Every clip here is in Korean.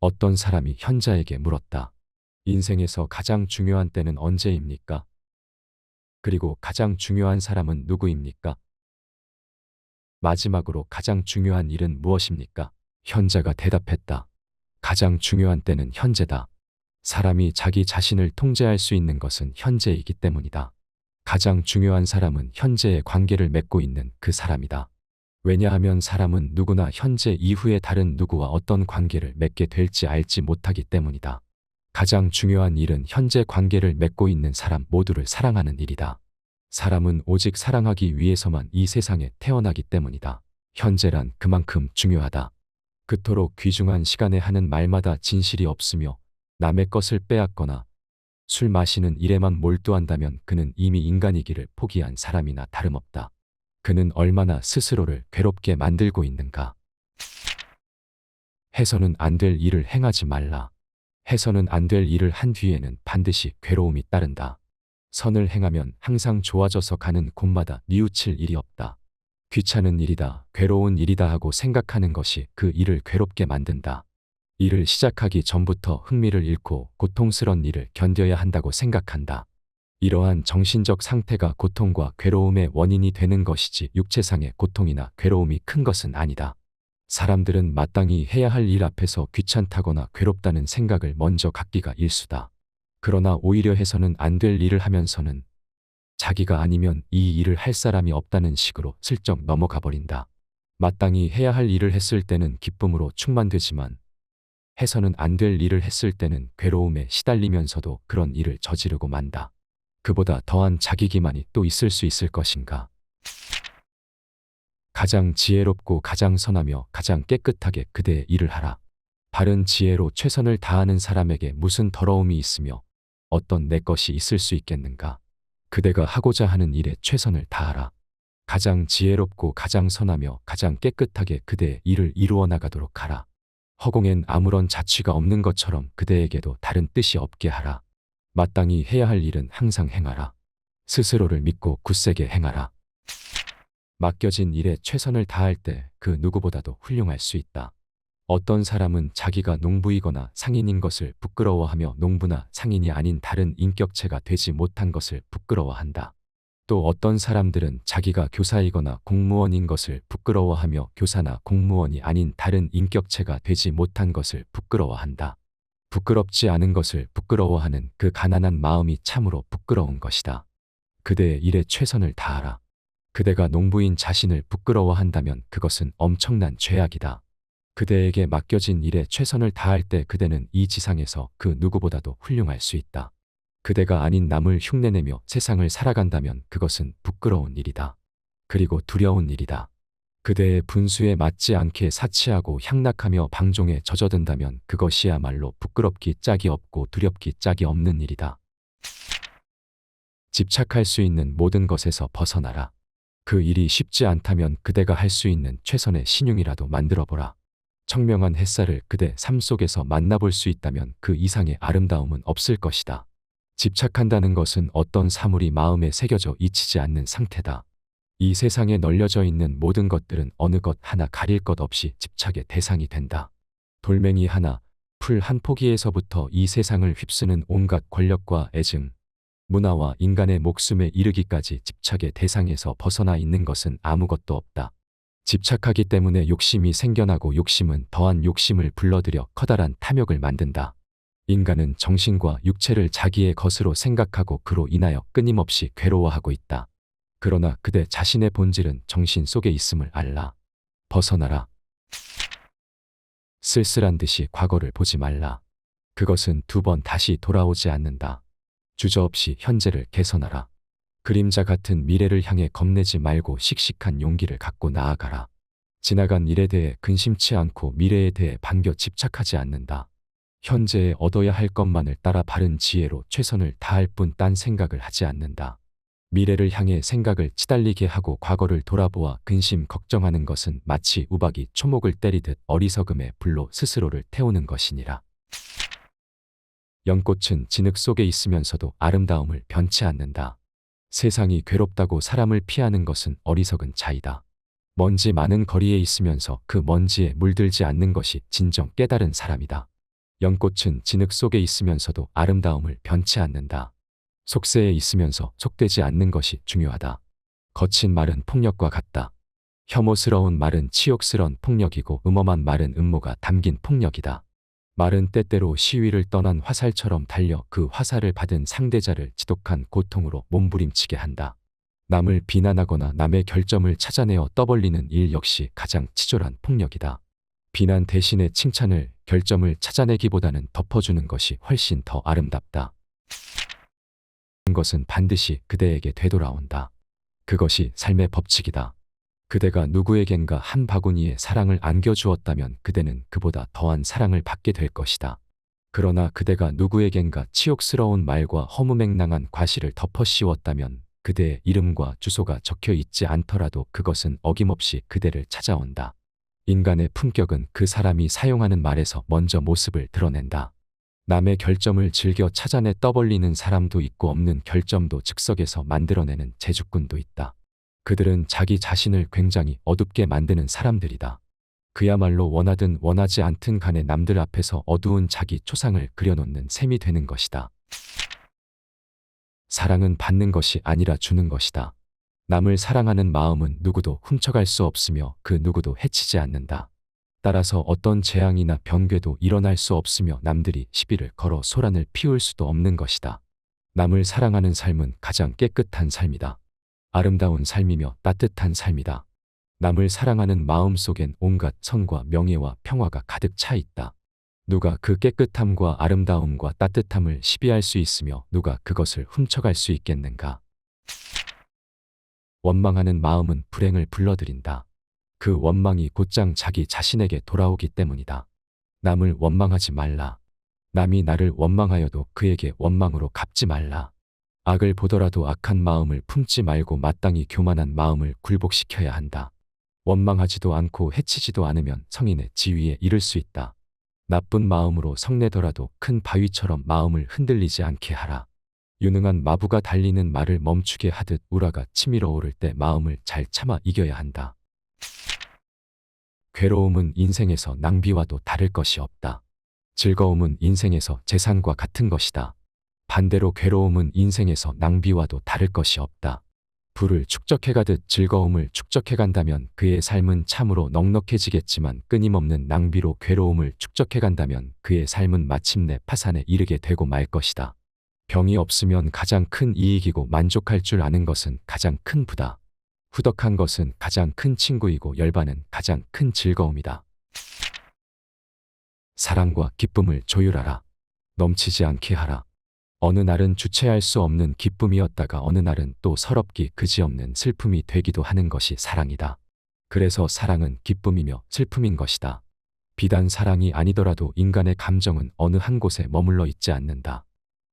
어떤 사람이 현자에게 물었다. 인생에서 가장 중요한 때는 언제입니까? 그리고 가장 중요한 사람은 누구입니까? 마지막으로 가장 중요한 일은 무엇입니까? 현자가 대답했다. 가장 중요한 때는 현재다. 사람이 자기 자신을 통제할 수 있는 것은 현재이기 때문이다. 가장 중요한 사람은 현재의 관계를 맺고 있는 그 사람이다. 왜냐하면 사람은 누구나 현재 이후에 다른 누구와 어떤 관계를 맺게 될지 알지 못하기 때문이다. 가장 중요한 일은 현재 관계를 맺고 있는 사람 모두를 사랑하는 일이다. 사람은 오직 사랑하기 위해서만 이 세상에 태어나기 때문이다. 현재란 그만큼 중요하다. 그토록 귀중한 시간에 하는 말마다 진실이 없으며 남의 것을 빼앗거나 술 마시는 일에만 몰두한다면 그는 이미 인간이기를 포기한 사람이나 다름없다. 그는 얼마나 스스로를 괴롭게 만들고 있는가. 해서는 안 될 일을 행하지 말라. 해서는 안 될 일을 한 뒤에는 반드시 괴로움이 따른다. 선을 행하면 항상 좋아져서 가는 곳마다 뉘우칠 일이 없다. 귀찮은 일이다, 괴로운 일이다 하고 생각하는 것이 그 일을 괴롭게 만든다. 일을 시작하기 전부터 흥미를 잃고 고통스런 일을 견뎌야 한다고 생각한다. 이러한 정신적 상태가 고통과 괴로움의 원인이 되는 것이지 육체상의 고통이나 괴로움이 큰 것은 아니다. 사람들은 마땅히 해야 할 일 앞에서 귀찮다거나 괴롭다는 생각을 먼저 갖기가 일수다. 그러나 오히려 해서는 안 될 일을 하면서는 자기가 아니면 이 일을 할 사람이 없다는 식으로 슬쩍 넘어가 버린다. 마땅히 해야 할 일을 했을 때는 기쁨으로 충만되지만 해서는 안 될 일을 했을 때는 괴로움에 시달리면서도 그런 일을 저지르고 만다. 그보다 더한 자기 기만이 또 있을 수 있을 것인가. 가장 지혜롭고 가장 선하며 가장 깨끗하게 그대의 일을 하라. 바른 지혜로 최선을 다하는 사람에게 무슨 더러움이 있으며 어떤 내 것이 있을 수 있겠는가. 그대가 하고자 하는 일에 최선을 다하라. 가장 지혜롭고 가장 선하며 가장 깨끗하게 그대의 일을 이루어 나가도록 하라. 허공엔 아무런 자취가 없는 것처럼 그대에게도 다른 뜻이 없게 하라. 마땅히 해야 할 일은 항상 행하라. 스스로를 믿고 굳세게 행하라. 맡겨진 일에 최선을 다할 때 그 누구보다도 훌륭할 수 있다. 어떤 사람은 자기가 농부이거나 상인인 것을 부끄러워하며 농부나 상인이 아닌 다른 인격체가 되지 못한 것을 부끄러워한다. 또 어떤 사람들은 자기가 교사이거나 공무원인 것을 부끄러워하며 교사나 공무원이 아닌 다른 인격체가 되지 못한 것을 부끄러워한다. 부끄럽지 않은 것을 부끄러워하는 그 가난한 마음이 참으로 부끄러운 것이다. 그대의 일에 최선을 다하라. 그대가 농부인 자신을 부끄러워한다면 그것은 엄청난 죄악이다. 그대에게 맡겨진 일에 최선을 다할 때 그대는 이 지상에서 그 누구보다도 훌륭할 수 있다. 그대가 아닌 남을 흉내내며 세상을 살아간다면 그것은 부끄러운 일이다. 그리고 두려운 일이다. 그대의 분수에 맞지 않게 사치하고 향락하며 방종에 젖어든다면 그것이야말로 부끄럽기 짝이 없고 두렵기 짝이 없는 일이다. 집착할 수 있는 모든 것에서 벗어나라. 그 일이 쉽지 않다면 그대가 할 수 있는 최선의 신용이라도 만들어보라. 청명한 햇살을 그대 삶 속에서 만나볼 수 있다면 그 이상의 아름다움은 없을 것이다. 집착한다는 것은 어떤 사물이 마음에 새겨져 잊히지 않는 상태다. 이 세상에 널려져 있는 모든 것들은 어느 것 하나 가릴 것 없이 집착의 대상이 된다. 돌멩이 하나, 풀 한 포기에서부터 이 세상을 휩쓰는 온갖 권력과 애증, 문화와 인간의 목숨에 이르기까지 집착의 대상에서 벗어나 있는 것은 아무것도 없다. 집착하기 때문에 욕심이 생겨나고 욕심은 더한 욕심을 불러들여 커다란 탐욕을 만든다. 인간은 정신과 육체를 자기의 것으로 생각하고 그로 인하여 끊임없이 괴로워하고 있다. 그러나 그대 자신의 본질은 정신 속에 있음을 알라. 벗어나라. 쓸쓸한 듯이 과거를 보지 말라. 그것은 두 번 다시 돌아오지 않는다. 주저없이 현재를 개선하라. 그림자 같은 미래를 향해 겁내지 말고 씩씩한 용기를 갖고 나아가라. 지나간 일에 대해 근심치 않고 미래에 대해 반겨 집착하지 않는다. 현재에 얻어야 할 것만을 따라 바른 지혜로 최선을 다할 뿐 딴 생각을 하지 않는다. 미래를 향해 생각을 치달리게 하고 과거를 돌아보아 근심 걱정하는 것은 마치 우박이 초목을 때리듯 어리석음의 불로 스스로를 태우는 것이니라. 연꽃은 진흙 속에 있으면서도 아름다움을 변치 않는다. 세상이 괴롭다고 사람을 피하는 것은 어리석은 자이다. 먼지 많은 거리에 있으면서 그 먼지에 물들지 않는 것이 진정 깨달은 사람이다. 연꽃은 진흙 속에 있으면서도 아름다움을 변치 않는다. 속세에 있으면서 속되지 않는 것이 중요하다. 거친 말은 폭력과 같다. 혐오스러운 말은 치욕스런 폭력이고 음험한 말은 음모가 담긴 폭력이다. 말은 때때로 시위를 떠난 화살처럼 달려 그 화살을 받은 상대자를 지독한 고통으로 몸부림치게 한다. 남을 비난하거나 남의 결점을 찾아내어 떠벌리는 일 역시 가장 치졸한 폭력이다. 비난 대신에 칭찬을, 결점을 찾아내기보다는 덮어주는 것이 훨씬 더 아름답다. 것은 반드시 그대에게 되돌아온다. 그것이 삶의 법칙이다. 그대가 누구에겐가 한 바구니에 사랑을 안겨주었다면 그대는 그보다 더한 사랑을 받게 될 것이다. 그러나 그대가 누구에겐가 치욕스러운 말과 허무맹랑한 과실을 덮어 씌웠다면 그대의 이름과 주소가 적혀 있지 않더라도 그것은 어김없이 그대를 찾아온다. 인간의 품격은 그 사람이 사용하는 말에서 먼저 모습을 드러낸다. 남의 결점을 즐겨 찾아내 떠벌리는 사람도 있고 없는 결점도 즉석에서 만들어내는 재주꾼도 있다. 그들은 자기 자신을 굉장히 어둡게 만드는 사람들이다. 그야말로 원하든 원하지 않든 간에 남들 앞에서 어두운 자기 초상을 그려놓는 셈이 되는 것이다. 사랑은 받는 것이 아니라 주는 것이다. 남을 사랑하는 마음은 누구도 훔쳐갈 수 없으며 그 누구도 해치지 않는다. 따라서 어떤 재앙이나 병괴도 일어날 수 없으며 남들이 시비를 걸어 소란을 피울 수도 없는 것이다. 남을 사랑하는 삶은 가장 깨끗한 삶이다. 아름다운 삶이며 따뜻한 삶이다. 남을 사랑하는 마음 속엔 온갖 선과 명예와 평화가 가득 차 있다. 누가 그 깨끗함과 아름다움과 따뜻함을 시비할 수 있으며 누가 그것을 훔쳐갈 수 있겠는가? 원망하는 마음은 불행을 불러들인다. 그 원망이 곧장 자기 자신에게 돌아오기 때문이다. 남을 원망하지 말라. 남이 나를 원망하여도 그에게 원망으로 갚지 말라. 악을 보더라도 악한 마음을 품지 말고 마땅히 교만한 마음을 굴복시켜야 한다. 원망하지도 않고 해치지도 않으면 성인의 지위에 이를 수 있다. 나쁜 마음으로 성내더라도 큰 바위처럼 마음을 흔들리지 않게 하라. 유능한 마부가 달리는 말을 멈추게 하듯 우라가 치밀어 오를 때 마음을 잘 참아 이겨야 한다. 괴로움은 인생에서 낭비와도 다를 것이 없다. 즐거움은 인생에서 재산과 같은 것이다. 반대로 괴로움은 인생에서 낭비와도 다를 것이 없다. 부를 축적해가듯 즐거움을 축적해간다면 그의 삶은 참으로 넉넉해지겠지만 끊임없는 낭비로 괴로움을 축적해간다면 그의 삶은 마침내 파산에 이르게 되고 말 것이다. 병이 없으면 가장 큰 이익이고 만족할 줄 아는 것은 가장 큰 부다. 후덕한 것은 가장 큰 친구이고 열반은 가장 큰 즐거움이다. 사랑과 기쁨을 조율하라. 넘치지 않게 하라. 어느 날은 주체할 수 없는 기쁨이었다가 어느 날은 또 서럽기 그지없는 슬픔이 되기도 하는 것이 사랑이다. 그래서 사랑은 기쁨이며 슬픔인 것이다. 비단 사랑이 아니더라도 인간의 감정은 어느 한 곳에 머물러 있지 않는다.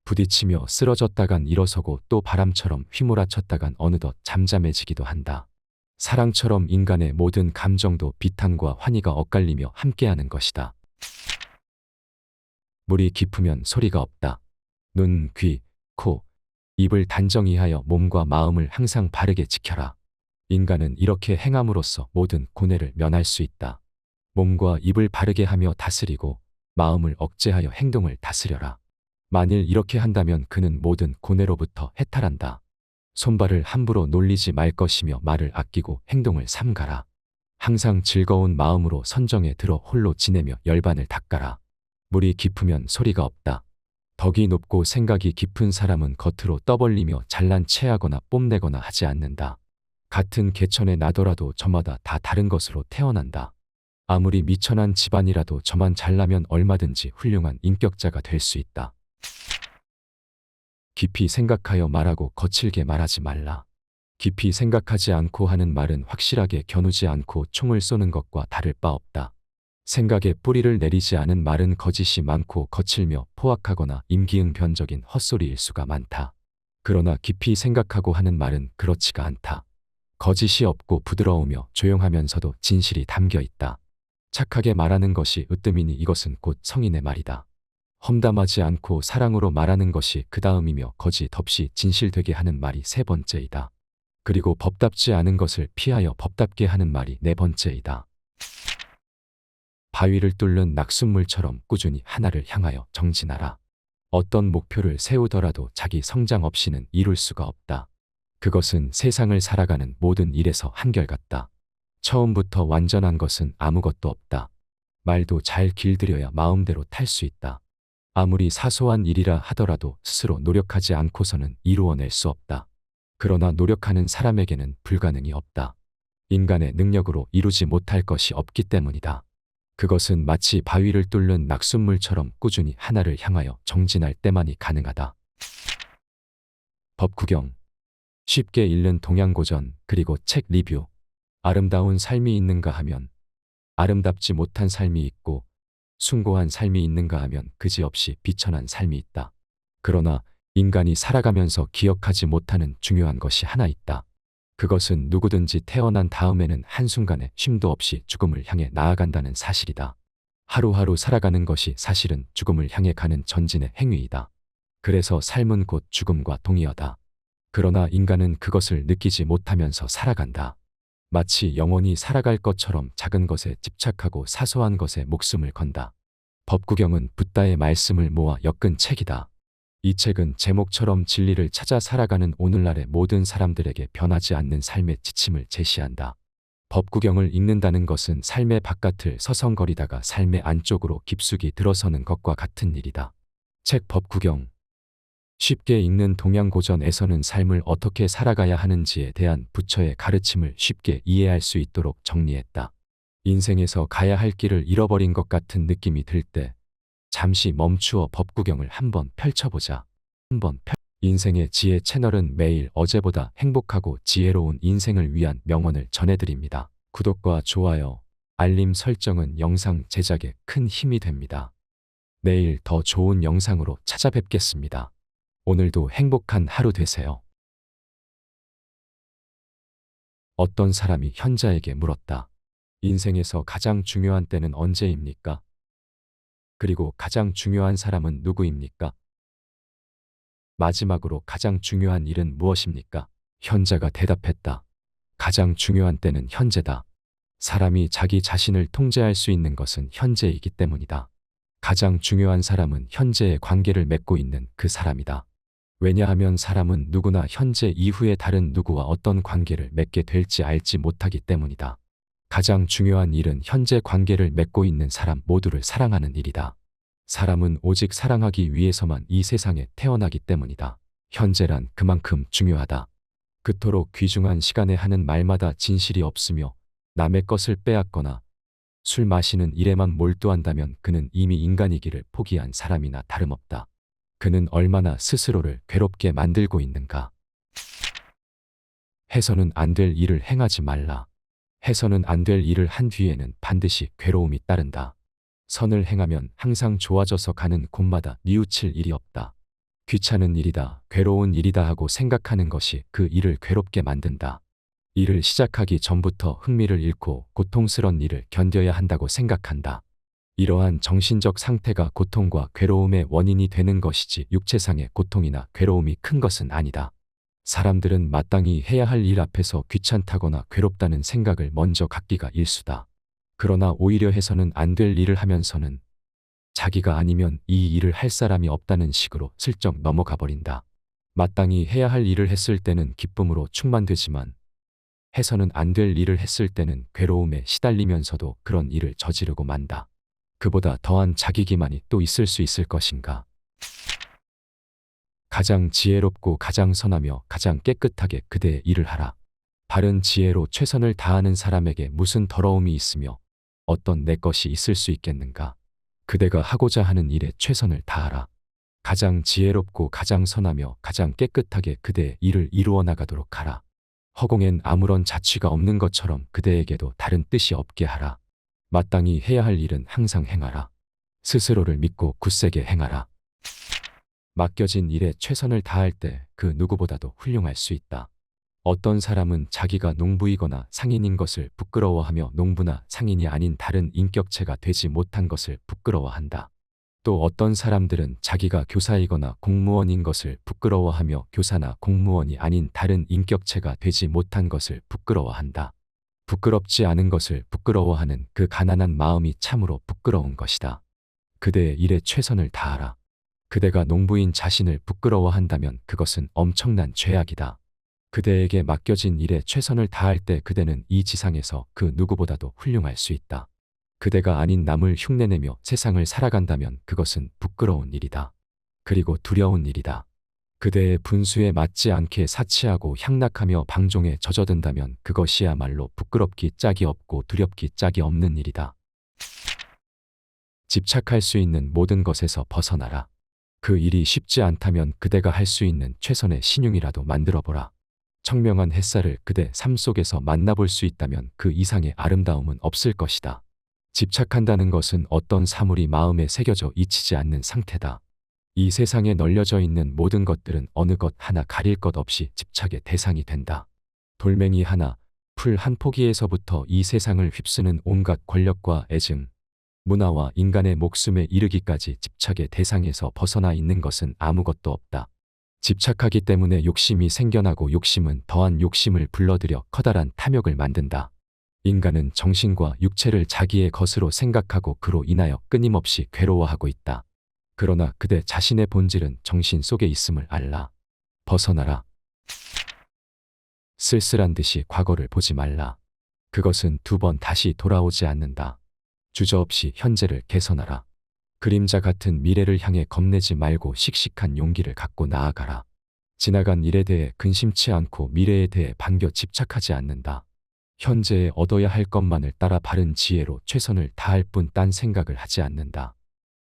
부딪히며 쓰러졌다간 일어서고 또 바람처럼 휘몰아쳤다간 어느덧 잠잠해지기도 한다. 사랑처럼 인간의 모든 감정도 비탄과 환희가 엇갈리며 함께하는 것이다. 물이 깊으면 소리가 없다. 눈, 귀, 코, 입을 단정히 하여 몸과 마음을 항상 바르게 지켜라. 인간은 이렇게 행함으로써 모든 고뇌를 면할 수 있다. 몸과 입을 바르게 하며 다스리고 마음을 억제하여 행동을 다스려라. 만일 이렇게 한다면 그는 모든 고뇌로부터 해탈한다. 손발을 함부로 놀리지 말 것이며 말을 아끼고 행동을 삼가라. 항상 즐거운 마음으로 선정에 들어 홀로 지내며 열반을 닦아라. 물이 깊으면 소리가 없다. 덕이 높고 생각이 깊은 사람은 겉으로 떠벌리며 잘난 체하거나 뽐내거나 하지 않는다. 같은 개천에 나더라도 저마다 다 다른 것으로 태어난다. 아무리 미천한 집안이라도 저만 잘나면 얼마든지 훌륭한 인격자가 될 수 있다. 깊이 생각하여 말하고 거칠게 말하지 말라. 깊이 생각하지 않고 하는 말은 확실하게 겨누지 않고 총을 쏘는 것과 다를 바 없다. 생각에 뿌리를 내리지 않은 말은 거짓이 많고 거칠며 포악하거나 임기응변적인 헛소리일 수가 많다. 그러나 깊이 생각하고 하는 말은 그렇지가 않다. 거짓이 없고 부드러우며 조용하면서도 진실이 담겨 있다. 착하게 말하는 것이 으뜸이니 이것은 곧 성인의 말이다. 험담하지 않고 사랑으로 말하는 것이 그 다음이며 거짓 없이 진실되게 하는 말이 세 번째이다. 그리고 법답지 않은 것을 피하여 법답게 하는 말이 네 번째이다. 바위를 뚫는 낙숫물처럼 꾸준히 하나를 향하여 정진하라. 어떤 목표를 세우더라도 자기 성장 없이는 이룰 수가 없다. 그것은 세상을 살아가는 모든 일에서 한결같다. 처음부터 완전한 것은 아무것도 없다. 말도 잘 길들여야 마음대로 탈 수 있다. 아무리 사소한 일이라 하더라도 스스로 노력하지 않고서는 이루어낼 수 없다. 그러나 노력하는 사람에게는 불가능이 없다. 인간의 능력으로 이루지 못할 것이 없기 때문이다. 그것은 마치 바위를 뚫는 낙숫물처럼 꾸준히 하나를 향하여 정진할 때만이 가능하다. 법구경. 쉽게 읽는 동양고전 그리고 책 리뷰. 아름다운 삶이 있는가 하면 아름답지 못한 삶이 있고 숭고한 삶이 있는가 하면 그지없이 비천한 삶이 있다. 그러나 인간이 살아가면서 기억하지 못하는 중요한 것이 하나 있다. 그것은 누구든지 태어난 다음에는 한순간에 쉼도 없이 죽음을 향해 나아간다는 사실이다. 하루하루 살아가는 것이 사실은 죽음을 향해 가는 전진의 행위이다. 그래서 삶은 곧 죽음과 동의어다. 그러나 인간은 그것을 느끼지 못하면서 살아간다. 마치 영원히 살아갈 것처럼 작은 것에 집착하고 사소한 것에 목숨을 건다. 법구경은 붓다의 말씀을 모아 엮은 책이다. 이 책은 제목처럼 진리를 찾아 살아가는 오늘날의 모든 사람들에게 변하지 않는 삶의 지침을 제시한다. 법구경을 읽는다는 것은 삶의 바깥을 서성거리다가 삶의 안쪽으로 깊숙이 들어서는 것과 같은 일이다. 책 법구경. 쉽게 읽는 동양고전에서는 삶을 어떻게 살아가야 하는지에 대한 부처의 가르침을 쉽게 이해할 수 있도록 정리했다. 인생에서 가야 할 길을 잃어버린 것 같은 느낌이 들 때 잠시 멈추어 법구경을 한번 펼쳐보자. 인생의 지혜 채널은 매일 어제보다 행복하고 지혜로운 인생을 위한 명언을 전해드립니다. 구독과 좋아요, 알림 설정은 영상 제작에 큰 힘이 됩니다. 내일 더 좋은 영상으로 찾아뵙겠습니다. 오늘도 행복한 하루 되세요. 어떤 사람이 현자에게 물었다. 인생에서 가장 중요한 때는 언제입니까? 그리고 가장 중요한 사람은 누구입니까? 마지막으로 가장 중요한 일은 무엇입니까? 현자가 대답했다. 가장 중요한 때는 현재다. 사람이 자기 자신을 통제할 수 있는 것은 현재이기 때문이다. 가장 중요한 사람은 현재의 관계를 맺고 있는 그 사람이다. 왜냐하면 사람은 누구나 현재 이후에 다른 누구와 어떤 관계를 맺게 될지 알지 못하기 때문이다. 가장 중요한 일은 현재 관계를 맺고 있는 사람 모두를 사랑하는 일이다. 사람은 오직 사랑하기 위해서만 이 세상에 태어나기 때문이다. 현재란 그만큼 중요하다. 그토록 귀중한 시간에 하는 말마다 진실이 없으며 남의 것을 빼앗거나 술 마시는 일에만 몰두한다면 그는 이미 인간이기를 포기한 사람이나 다름없다. 그는 얼마나 스스로를 괴롭게 만들고 있는가. 해서는 안 될 일을 행하지 말라. 해서는 안 될 일을 한 뒤에는 반드시 괴로움이 따른다. 선을 행하면 항상 좋아져서 가는 곳마다 뉘우칠 일이 없다. 귀찮은 일이다, 괴로운 일이다 하고 생각하는 것이 그 일을 괴롭게 만든다. 일을 시작하기 전부터 흥미를 잃고 고통스런 일을 견뎌야 한다고 생각한다. 이러한 정신적 상태가 고통과 괴로움의 원인이 되는 것이지 육체상의 고통이나 괴로움이 큰 것은 아니다. 사람들은 마땅히 해야 할 일 앞에서 귀찮다거나 괴롭다는 생각을 먼저 갖기가 일수다. 그러나 오히려 해서는 안 될 일을 하면서는 자기가 아니면 이 일을 할 사람이 없다는 식으로 슬쩍 넘어가 버린다. 마땅히 해야 할 일을 했을 때는 기쁨으로 충만되지만 해서는 안 될 일을 했을 때는 괴로움에 시달리면서도 그런 일을 저지르고 만다. 그보다 더한 자기 기만이 또 있을 수 있을 것인가. 가장 지혜롭고 가장 선하며 가장 깨끗하게 그대의 일을 하라. 바른 지혜로 최선을 다하는 사람에게 무슨 더러움이 있으며 어떤 내 것이 있을 수 있겠는가. 그대가 하고자 하는 일에 최선을 다하라. 가장 지혜롭고 가장 선하며 가장 깨끗하게 그대의 일을 이루어 나가도록 하라. 허공엔 아무런 자취가 없는 것처럼 그대에게도 다른 뜻이 없게 하라. 마땅히 해야 할 일은 항상 행하라. 스스로를 믿고 굳세게 행하라. 맡겨진 일에 최선을 다할 때 그 누구보다도 훌륭할 수 있다. 어떤 사람은 자기가 농부이거나 상인인 것을 부끄러워하며 농부나 상인이 아닌 다른 인격체가 되지 못한 것을 부끄러워한다. 또 어떤 사람들은 자기가 교사이거나 공무원인 것을 부끄러워하며 교사나 공무원이 아닌 다른 인격체가 되지 못한 것을 부끄러워한다. 부끄럽지 않은 것을 부끄러워하는 그 가난한 마음이 참으로 부끄러운 것이다. 그대의 일에 최선을 다하라. 그대가 농부인 자신을 부끄러워한다면 그것은 엄청난 죄악이다. 그대에게 맡겨진 일에 최선을 다할 때 그대는 이 지상에서 그 누구보다도 훌륭할 수 있다. 그대가 아닌 남을 흉내내며 세상을 살아간다면 그것은 부끄러운 일이다. 그리고 두려운 일이다. 그대의 분수에 맞지 않게 사치하고 향락하며 방종에 젖어든다면 그것이야말로 부끄럽기 짝이 없고 두렵기 짝이 없는 일이다. 집착할 수 있는 모든 것에서 벗어나라. 그 일이 쉽지 않다면 그대가 할 수 있는 최선의 신용이라도 만들어보라. 청명한 햇살을 그대 삶 속에서 만나볼 수 있다면 그 이상의 아름다움은 없을 것이다. 집착한다는 것은 어떤 사물이 마음에 새겨져 잊히지 않는 상태다. 이 세상에 널려져 있는 모든 것들은 어느 것 하나 가릴 것 없이 집착의 대상이 된다. 돌멩이 하나, 풀 한 포기에서부터 이 세상을 휩쓰는 온갖 권력과 애증, 문화와 인간의 목숨에 이르기까지 집착의 대상에서 벗어나 있는 것은 아무것도 없다. 집착하기 때문에 욕심이 생겨나고 욕심은 더한 욕심을 불러들여 커다란 탐욕을 만든다. 인간은 정신과 육체를 자기의 것으로 생각하고 그로 인하여 끊임없이 괴로워하고 있다. 그러나 그대 자신의 본질은 정신 속에 있음을 알라. 벗어나라. 쓸쓸한 듯이 과거를 보지 말라. 그것은 두 번 다시 돌아오지 않는다. 주저없이 현재를 개선하라. 그림자 같은 미래를 향해 겁내지 말고 씩씩한 용기를 갖고 나아가라. 지나간 일에 대해 근심치 않고 미래에 대해 반겨 집착하지 않는다. 현재에 얻어야 할 것만을 따라 바른 지혜로 최선을 다할 뿐 딴 생각을 하지 않는다.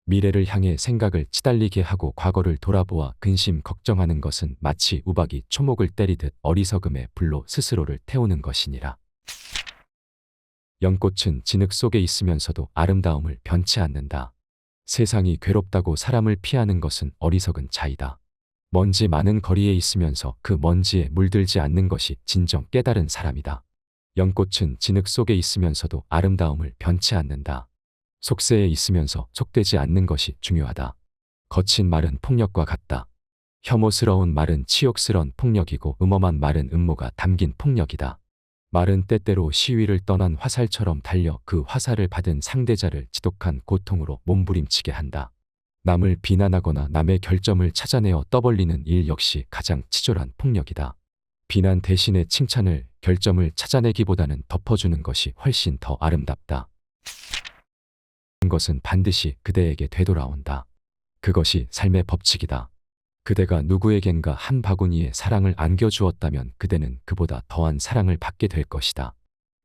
미래를 향해 생각을 치달리게 하고 과거를 돌아보아 근심 걱정하는 것은 마치 우박이 초목을 때리듯 어리석음의 불로 스스로를 태우는 것이니라. 연꽃은 진흙 속에 있으면서도 아름다움을 변치 않는다. 세상이 괴롭다고 사람을 피하는 것은 어리석은 자이다. 먼지 많은 거리에 있으면서 그 먼지에 물들지 않는 것이 진정 깨달은 사람이다. 연꽃은 진흙 속에 있으면서도 아름다움을 변치 않는다. 속세에 있으면서 속되지 않는 것이 중요하다. 거친 말은 폭력과 같다. 혐오스러운 말은 치욕스러운 폭력이고 음험한 말은 음모가 담긴 폭력이다. 말은 때때로 시위를 떠난 화살처럼 달려 그 화살을 받은 상대자를 지독한 고통으로 몸부림치게 한다. 남을 비난하거나 남의 결점을 찾아내어 떠벌리는 일 역시 가장 치졸한 폭력이다. 비난 대신에 칭찬을, 결점을 찾아내기보다는 덮어주는 것이 훨씬 더 아름답다. 것은 반드시 그대에게 되돌아온다. 그것이 삶의 법칙이다. 그대가 누구에겐가 한 바구니에 사랑을 안겨주었다면 그대는 그보다 더한 사랑을 받게 될 것이다.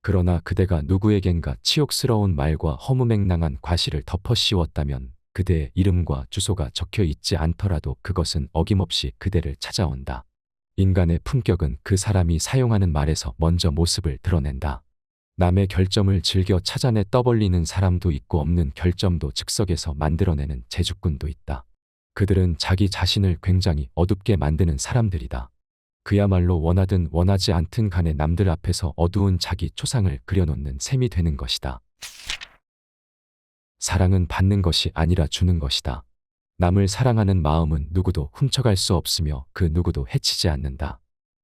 그러나 그대가 누구에겐가 치욕스러운 말과 허무맹랑한 과시를 덮어 씌웠다면 그대의 이름과 주소가 적혀 있지 않더라도 그것은 어김없이 그대를 찾아온다. 인간의 품격은 그 사람이 사용하는 말에서 먼저 모습을 드러낸다. 남의 결점을 즐겨 찾아내 떠벌리는 사람도 있고 없는 결점도 즉석에서 만들어내는 재주꾼도 있다. 그들은 자기 자신을 굉장히 어둡게 만드는 사람들이다. 그야말로 원하든 원하지 않든 간에 남들 앞에서 어두운 자기 초상을 그려놓는 셈이 되는 것이다. 사랑은 받는 것이 아니라 주는 것이다. 남을 사랑하는 마음은 누구도 훔쳐갈 수 없으며 그 누구도 해치지 않는다.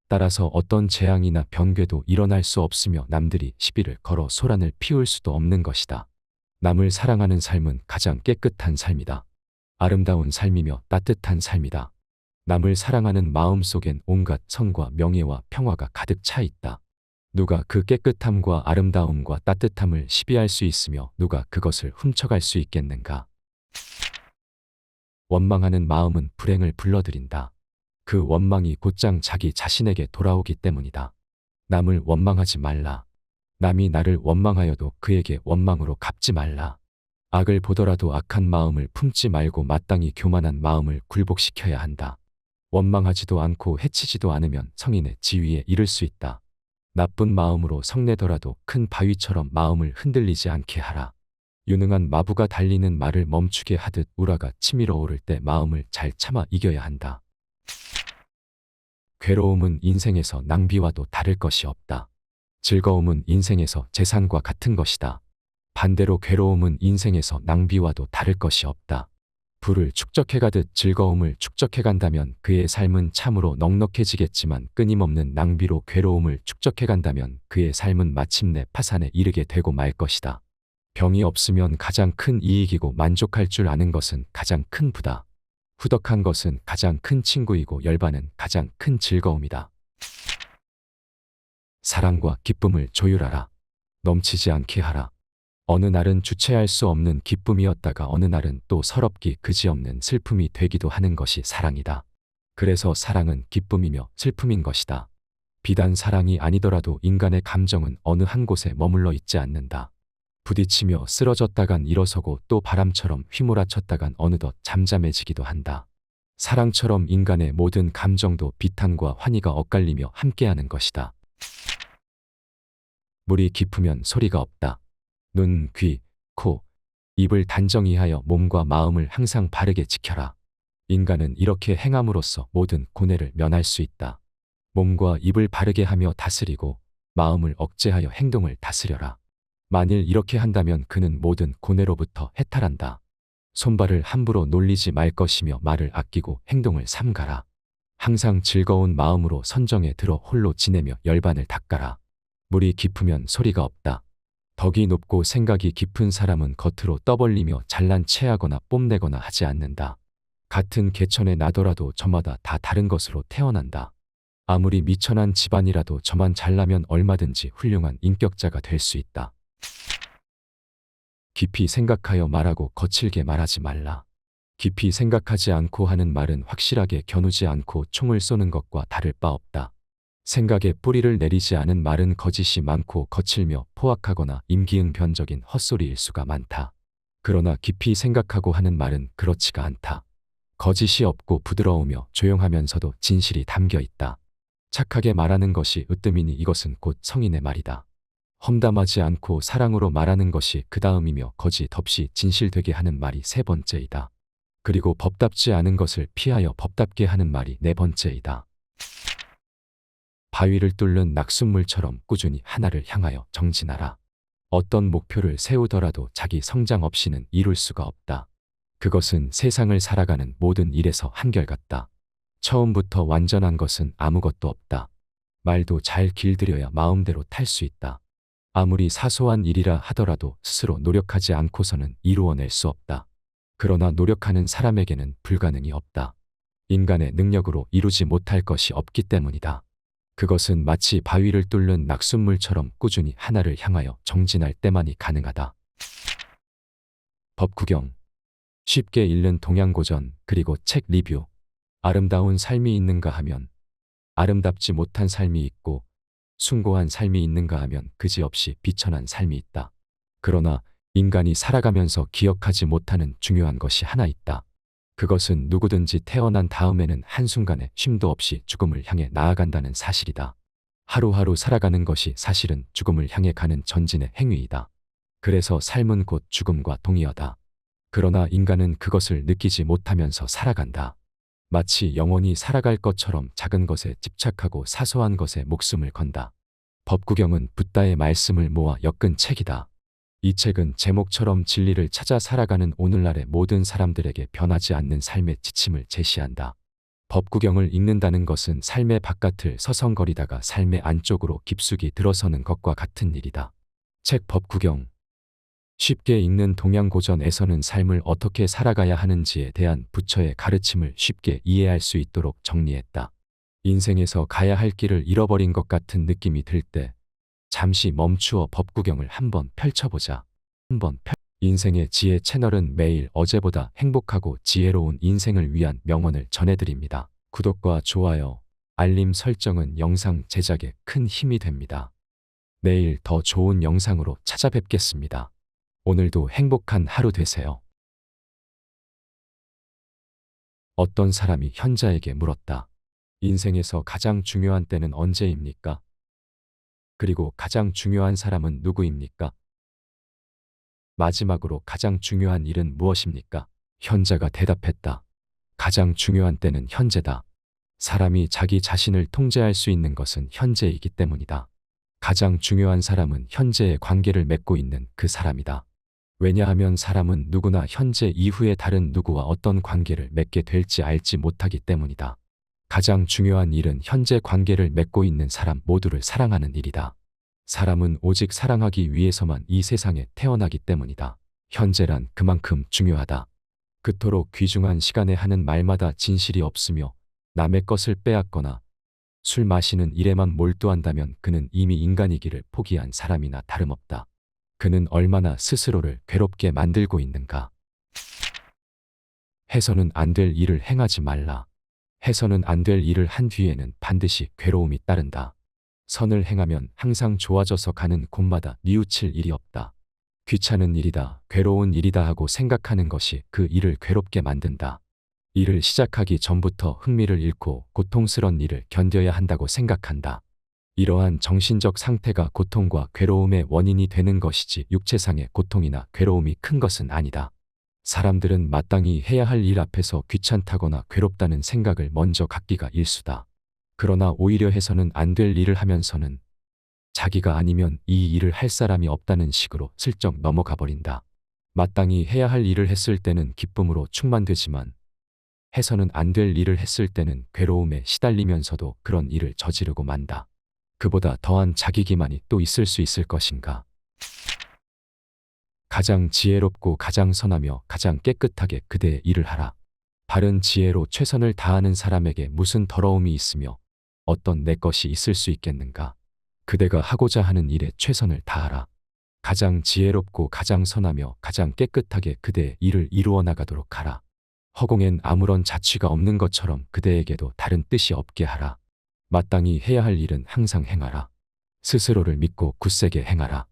따라서 어떤 재앙이나 병괴도 일어날 수 없으며 남들이 시비를 걸어 소란을 피울 수도 없는 것이다. 남을 사랑하는 삶은 가장 깨끗한 삶이다. 아름다운 삶이며 따뜻한 삶이다. 남을 사랑하는 마음 속엔 온갖 선과 명예와 평화가 가득 차 있다. 누가 그 깨끗함과 아름다움과 따뜻함을 시비할 수 있으며 누가 그것을 훔쳐갈 수 있겠는가? 원망하는 마음은 불행을 불러들인다. 그 원망이 곧장 자기 자신에게 돌아오기 때문이다. 남을 원망하지 말라. 남이 나를 원망하여도 그에게 원망으로 갚지 말라. 악을 보더라도 악한 마음을 품지 말고 마땅히 교만한 마음을 굴복시켜야 한다. 원망하지도 않고 해치지도 않으면 성인의 지위에 이를 수 있다. 나쁜 마음으로 성내더라도 큰 바위처럼 마음을 흔들리지 않게 하라. 유능한 마부가 달리는 말을 멈추게 하듯 우라가 치밀어 오를 때 마음을 잘 참아 이겨야 한다. 괴로움은 인생에서 낭비와도 다를 것이 없다. 즐거움은 인생에서 재산과 같은 것이다. 반대로 괴로움은 인생에서 낭비와도 다를 것이 없다. 부를 축적해가듯 즐거움을 축적해간다면 그의 삶은 참으로 넉넉해지겠지만 끊임없는 낭비로 괴로움을 축적해간다면 그의 삶은 마침내 파산에 이르게 되고 말 것이다. 병이 없으면 가장 큰 이익이고 만족할 줄 아는 것은 가장 큰 부다. 후덕한 것은 가장 큰 친구이고 열반은 가장 큰 즐거움이다. 사랑과 기쁨을 조율하라. 넘치지 않게 하라. 어느 날은 주체할 수 없는 기쁨이었다가 어느 날은 또 서럽기 그지없는 슬픔이 되기도 하는 것이 사랑이다. 그래서 사랑은 기쁨이며 슬픔인 것이다. 비단 사랑이 아니더라도 인간의 감정은 어느 한 곳에 머물러 있지 않는다. 부딪히며 쓰러졌다간 일어서고 또 바람처럼 휘몰아쳤다간 어느덧 잠잠해지기도 한다. 사랑처럼 인간의 모든 감정도 비탄과 환희가 엇갈리며 함께하는 것이다. 물이 깊으면 소리가 없다. 눈, 귀, 코, 입을 단정히 하여 몸과 마음을 항상 바르게 지켜라. 인간은 이렇게 행함으로써 모든 고뇌를 면할 수 있다. 몸과 입을 바르게 하며 다스리고 마음을 억제하여 행동을 다스려라. 만일 이렇게 한다면 그는 모든 고뇌로부터 해탈한다. 손발을 함부로 놀리지 말 것이며 말을 아끼고 행동을 삼가라. 항상 즐거운 마음으로 선정에 들어 홀로 지내며 열반을 닦아라. 물이 깊으면 소리가 없다. 덕이 높고 생각이 깊은 사람은 겉으로 떠벌리며 잘난 체하거나 뽐내거나 하지 않는다. 같은 개천에 나더라도 저마다 다 다른 것으로 태어난다. 아무리 미천한 집안이라도 저만 잘나면 얼마든지 훌륭한 인격자가 될 수 있다. 깊이 생각하여 말하고 거칠게 말하지 말라. 깊이 생각하지 않고 하는 말은 확실하게 겨누지 않고 총을 쏘는 것과 다를 바 없다. 생각에 뿌리를 내리지 않은 말은 거짓이 많고 거칠며 포악하거나 임기응변적인 헛소리일 수가 많다. 그러나 깊이 생각하고 하는 말은 그렇지가 않다. 거짓이 없고 부드러우며 조용하면서도 진실이 담겨 있다. 착하게 말하는 것이 으뜸이니 이것은 곧 성인의 말이다. 험담하지 않고 사랑으로 말하는 것이 그 다음이며 거짓 없이 진실되게 하는 말이 세 번째이다. 그리고 법답지 않은 것을 피하여 법답게 하는 말이 네 번째이다. 바위를 뚫는 낙숫물처럼 꾸준히 하나를 향하여 정진하라. 어떤 목표를 세우더라도 자기 성장 없이는 이룰 수가 없다. 그것은 세상을 살아가는 모든 일에서 한결같다. 처음부터 완전한 것은 아무것도 없다. 말도 잘 길들여야 마음대로 탈 수 있다. 아무리 사소한 일이라 하더라도 스스로 노력하지 않고서는 이루어낼 수 없다. 그러나 노력하는 사람에게는 불가능이 없다. 인간의 능력으로 이루지 못할 것이 없기 때문이다. 그것은 마치 바위를 뚫는 낙숫물처럼 꾸준히 하나를 향하여 정진할 때만이 가능하다. 법구경, 쉽게 읽는 동양고전, 그리고 책 리뷰. 아름다운 삶이 있는가 하면 아름답지 못한 삶이 있고, 숭고한 삶이 있는가 하면 그지없이 비천한 삶이 있다. 그러나 인간이 살아가면서 기억하지 못하는 중요한 것이 하나 있다. 그것은 누구든지 태어난 다음에는 한순간에 쉼도 없이 죽음을 향해 나아간다는 사실이다. 하루하루 살아가는 것이 사실은 죽음을 향해 가는 전진의 행위이다. 그래서 삶은 곧 죽음과 동의어다. 그러나 인간은 그것을 느끼지 못하면서 살아간다. 마치 영원히 살아갈 것처럼 작은 것에 집착하고 사소한 것에 목숨을 건다. 법구경은 붓다의 말씀을 모아 엮은 책이다. 이 책은 제목처럼 진리를 찾아 살아가는 오늘날의 모든 사람들에게 변하지 않는 삶의 지침을 제시한다. 법구경을 읽는다는 것은 삶의 바깥을 서성거리다가 삶의 안쪽으로 깊숙이 들어서는 것과 같은 일이다. 책 법구경. 쉽게 읽는 동양고전에서는 삶을 어떻게 살아가야 하는지에 대한 부처의 가르침을 쉽게 이해할 수 있도록 정리했다. 인생에서 가야 할 길을 잃어버린 것 같은 느낌이 들 때 잠시 멈추어 법구경을 한번 펼쳐보자. 인생의 지혜 채널은 매일 어제보다 행복하고 지혜로운 인생을 위한 명언을 전해드립니다. 구독과 좋아요, 알림 설정은 영상 제작에 큰 힘이 됩니다. 내일 더 좋은 영상으로 찾아뵙겠습니다. 오늘도 행복한 하루 되세요. 어떤 사람이 현자에게 물었다. 인생에서 가장 중요한 때는 언제입니까? 그리고 가장 중요한 사람은 누구입니까? 마지막으로 가장 중요한 일은 무엇입니까? 현자가 대답했다. 가장 중요한 때는 현재다. 사람이 자기 자신을 통제할 수 있는 것은 현재이기 때문이다. 가장 중요한 사람은 현재의 관계를 맺고 있는 그 사람이다. 왜냐하면 사람은 누구나 현재 이후에 다른 누구와 어떤 관계를 맺게 될지 알지 못하기 때문이다. 가장 중요한 일은 현재 관계를 맺고 있는 사람 모두를 사랑하는 일이다. 사람은 오직 사랑하기 위해서만 이 세상에 태어나기 때문이다. 현재란 그만큼 중요하다. 그토록 귀중한 시간에 하는 말마다 진실이 없으며 남의 것을 빼앗거나 술 마시는 일에만 몰두한다면 그는 이미 인간이기를 포기한 사람이나 다름없다. 그는 얼마나 스스로를 괴롭게 만들고 있는가. 해서는 안 될 일을 행하지 말라. 해서는 안 될 일을 한 뒤에는 반드시 괴로움이 따른다. 선을 행하면 항상 좋아져서 가는 곳마다 뉘우칠 일이 없다. 귀찮은 일이다, 괴로운 일이다 하고 생각하는 것이 그 일을 괴롭게 만든다. 일을 시작하기 전부터 흥미를 잃고 고통스런 일을 견뎌야 한다고 생각한다. 이러한 정신적 상태가 고통과 괴로움의 원인이 되는 것이지 육체상의 고통이나 괴로움이 큰 것은 아니다. 사람들은 마땅히 해야 할 일 앞에서 귀찮다거나 괴롭다는 생각을 먼저 갖기가 일수다. 그러나 오히려 해서는 안 될 일을 하면서는 자기가 아니면 이 일을 할 사람이 없다는 식으로 슬쩍 넘어가 버린다. 마땅히 해야 할 일을 했을 때는 기쁨으로 충만되지만 해서는 안 될 일을 했을 때는 괴로움에 시달리면서도 그런 일을 저지르고 만다. 그보다 더한 자기 기만이 또 있을 수 있을 것인가. 가장 지혜롭고 가장 선하며 가장 깨끗하게 그대의 일을 하라. 바른 지혜로 최선을 다하는 사람에게 무슨 더러움이 있으며 어떤 내 것이 있을 수 있겠는가. 그대가 하고자 하는 일에 최선을 다하라. 가장 지혜롭고 가장 선하며 가장 깨끗하게 그대의 일을 이루어 나가도록 하라. 허공엔 아무런 자취가 없는 것처럼 그대에게도 다른 뜻이 없게 하라. 마땅히 해야 할 일은 항상 행하라. 스스로를 믿고 굳세게 행하라.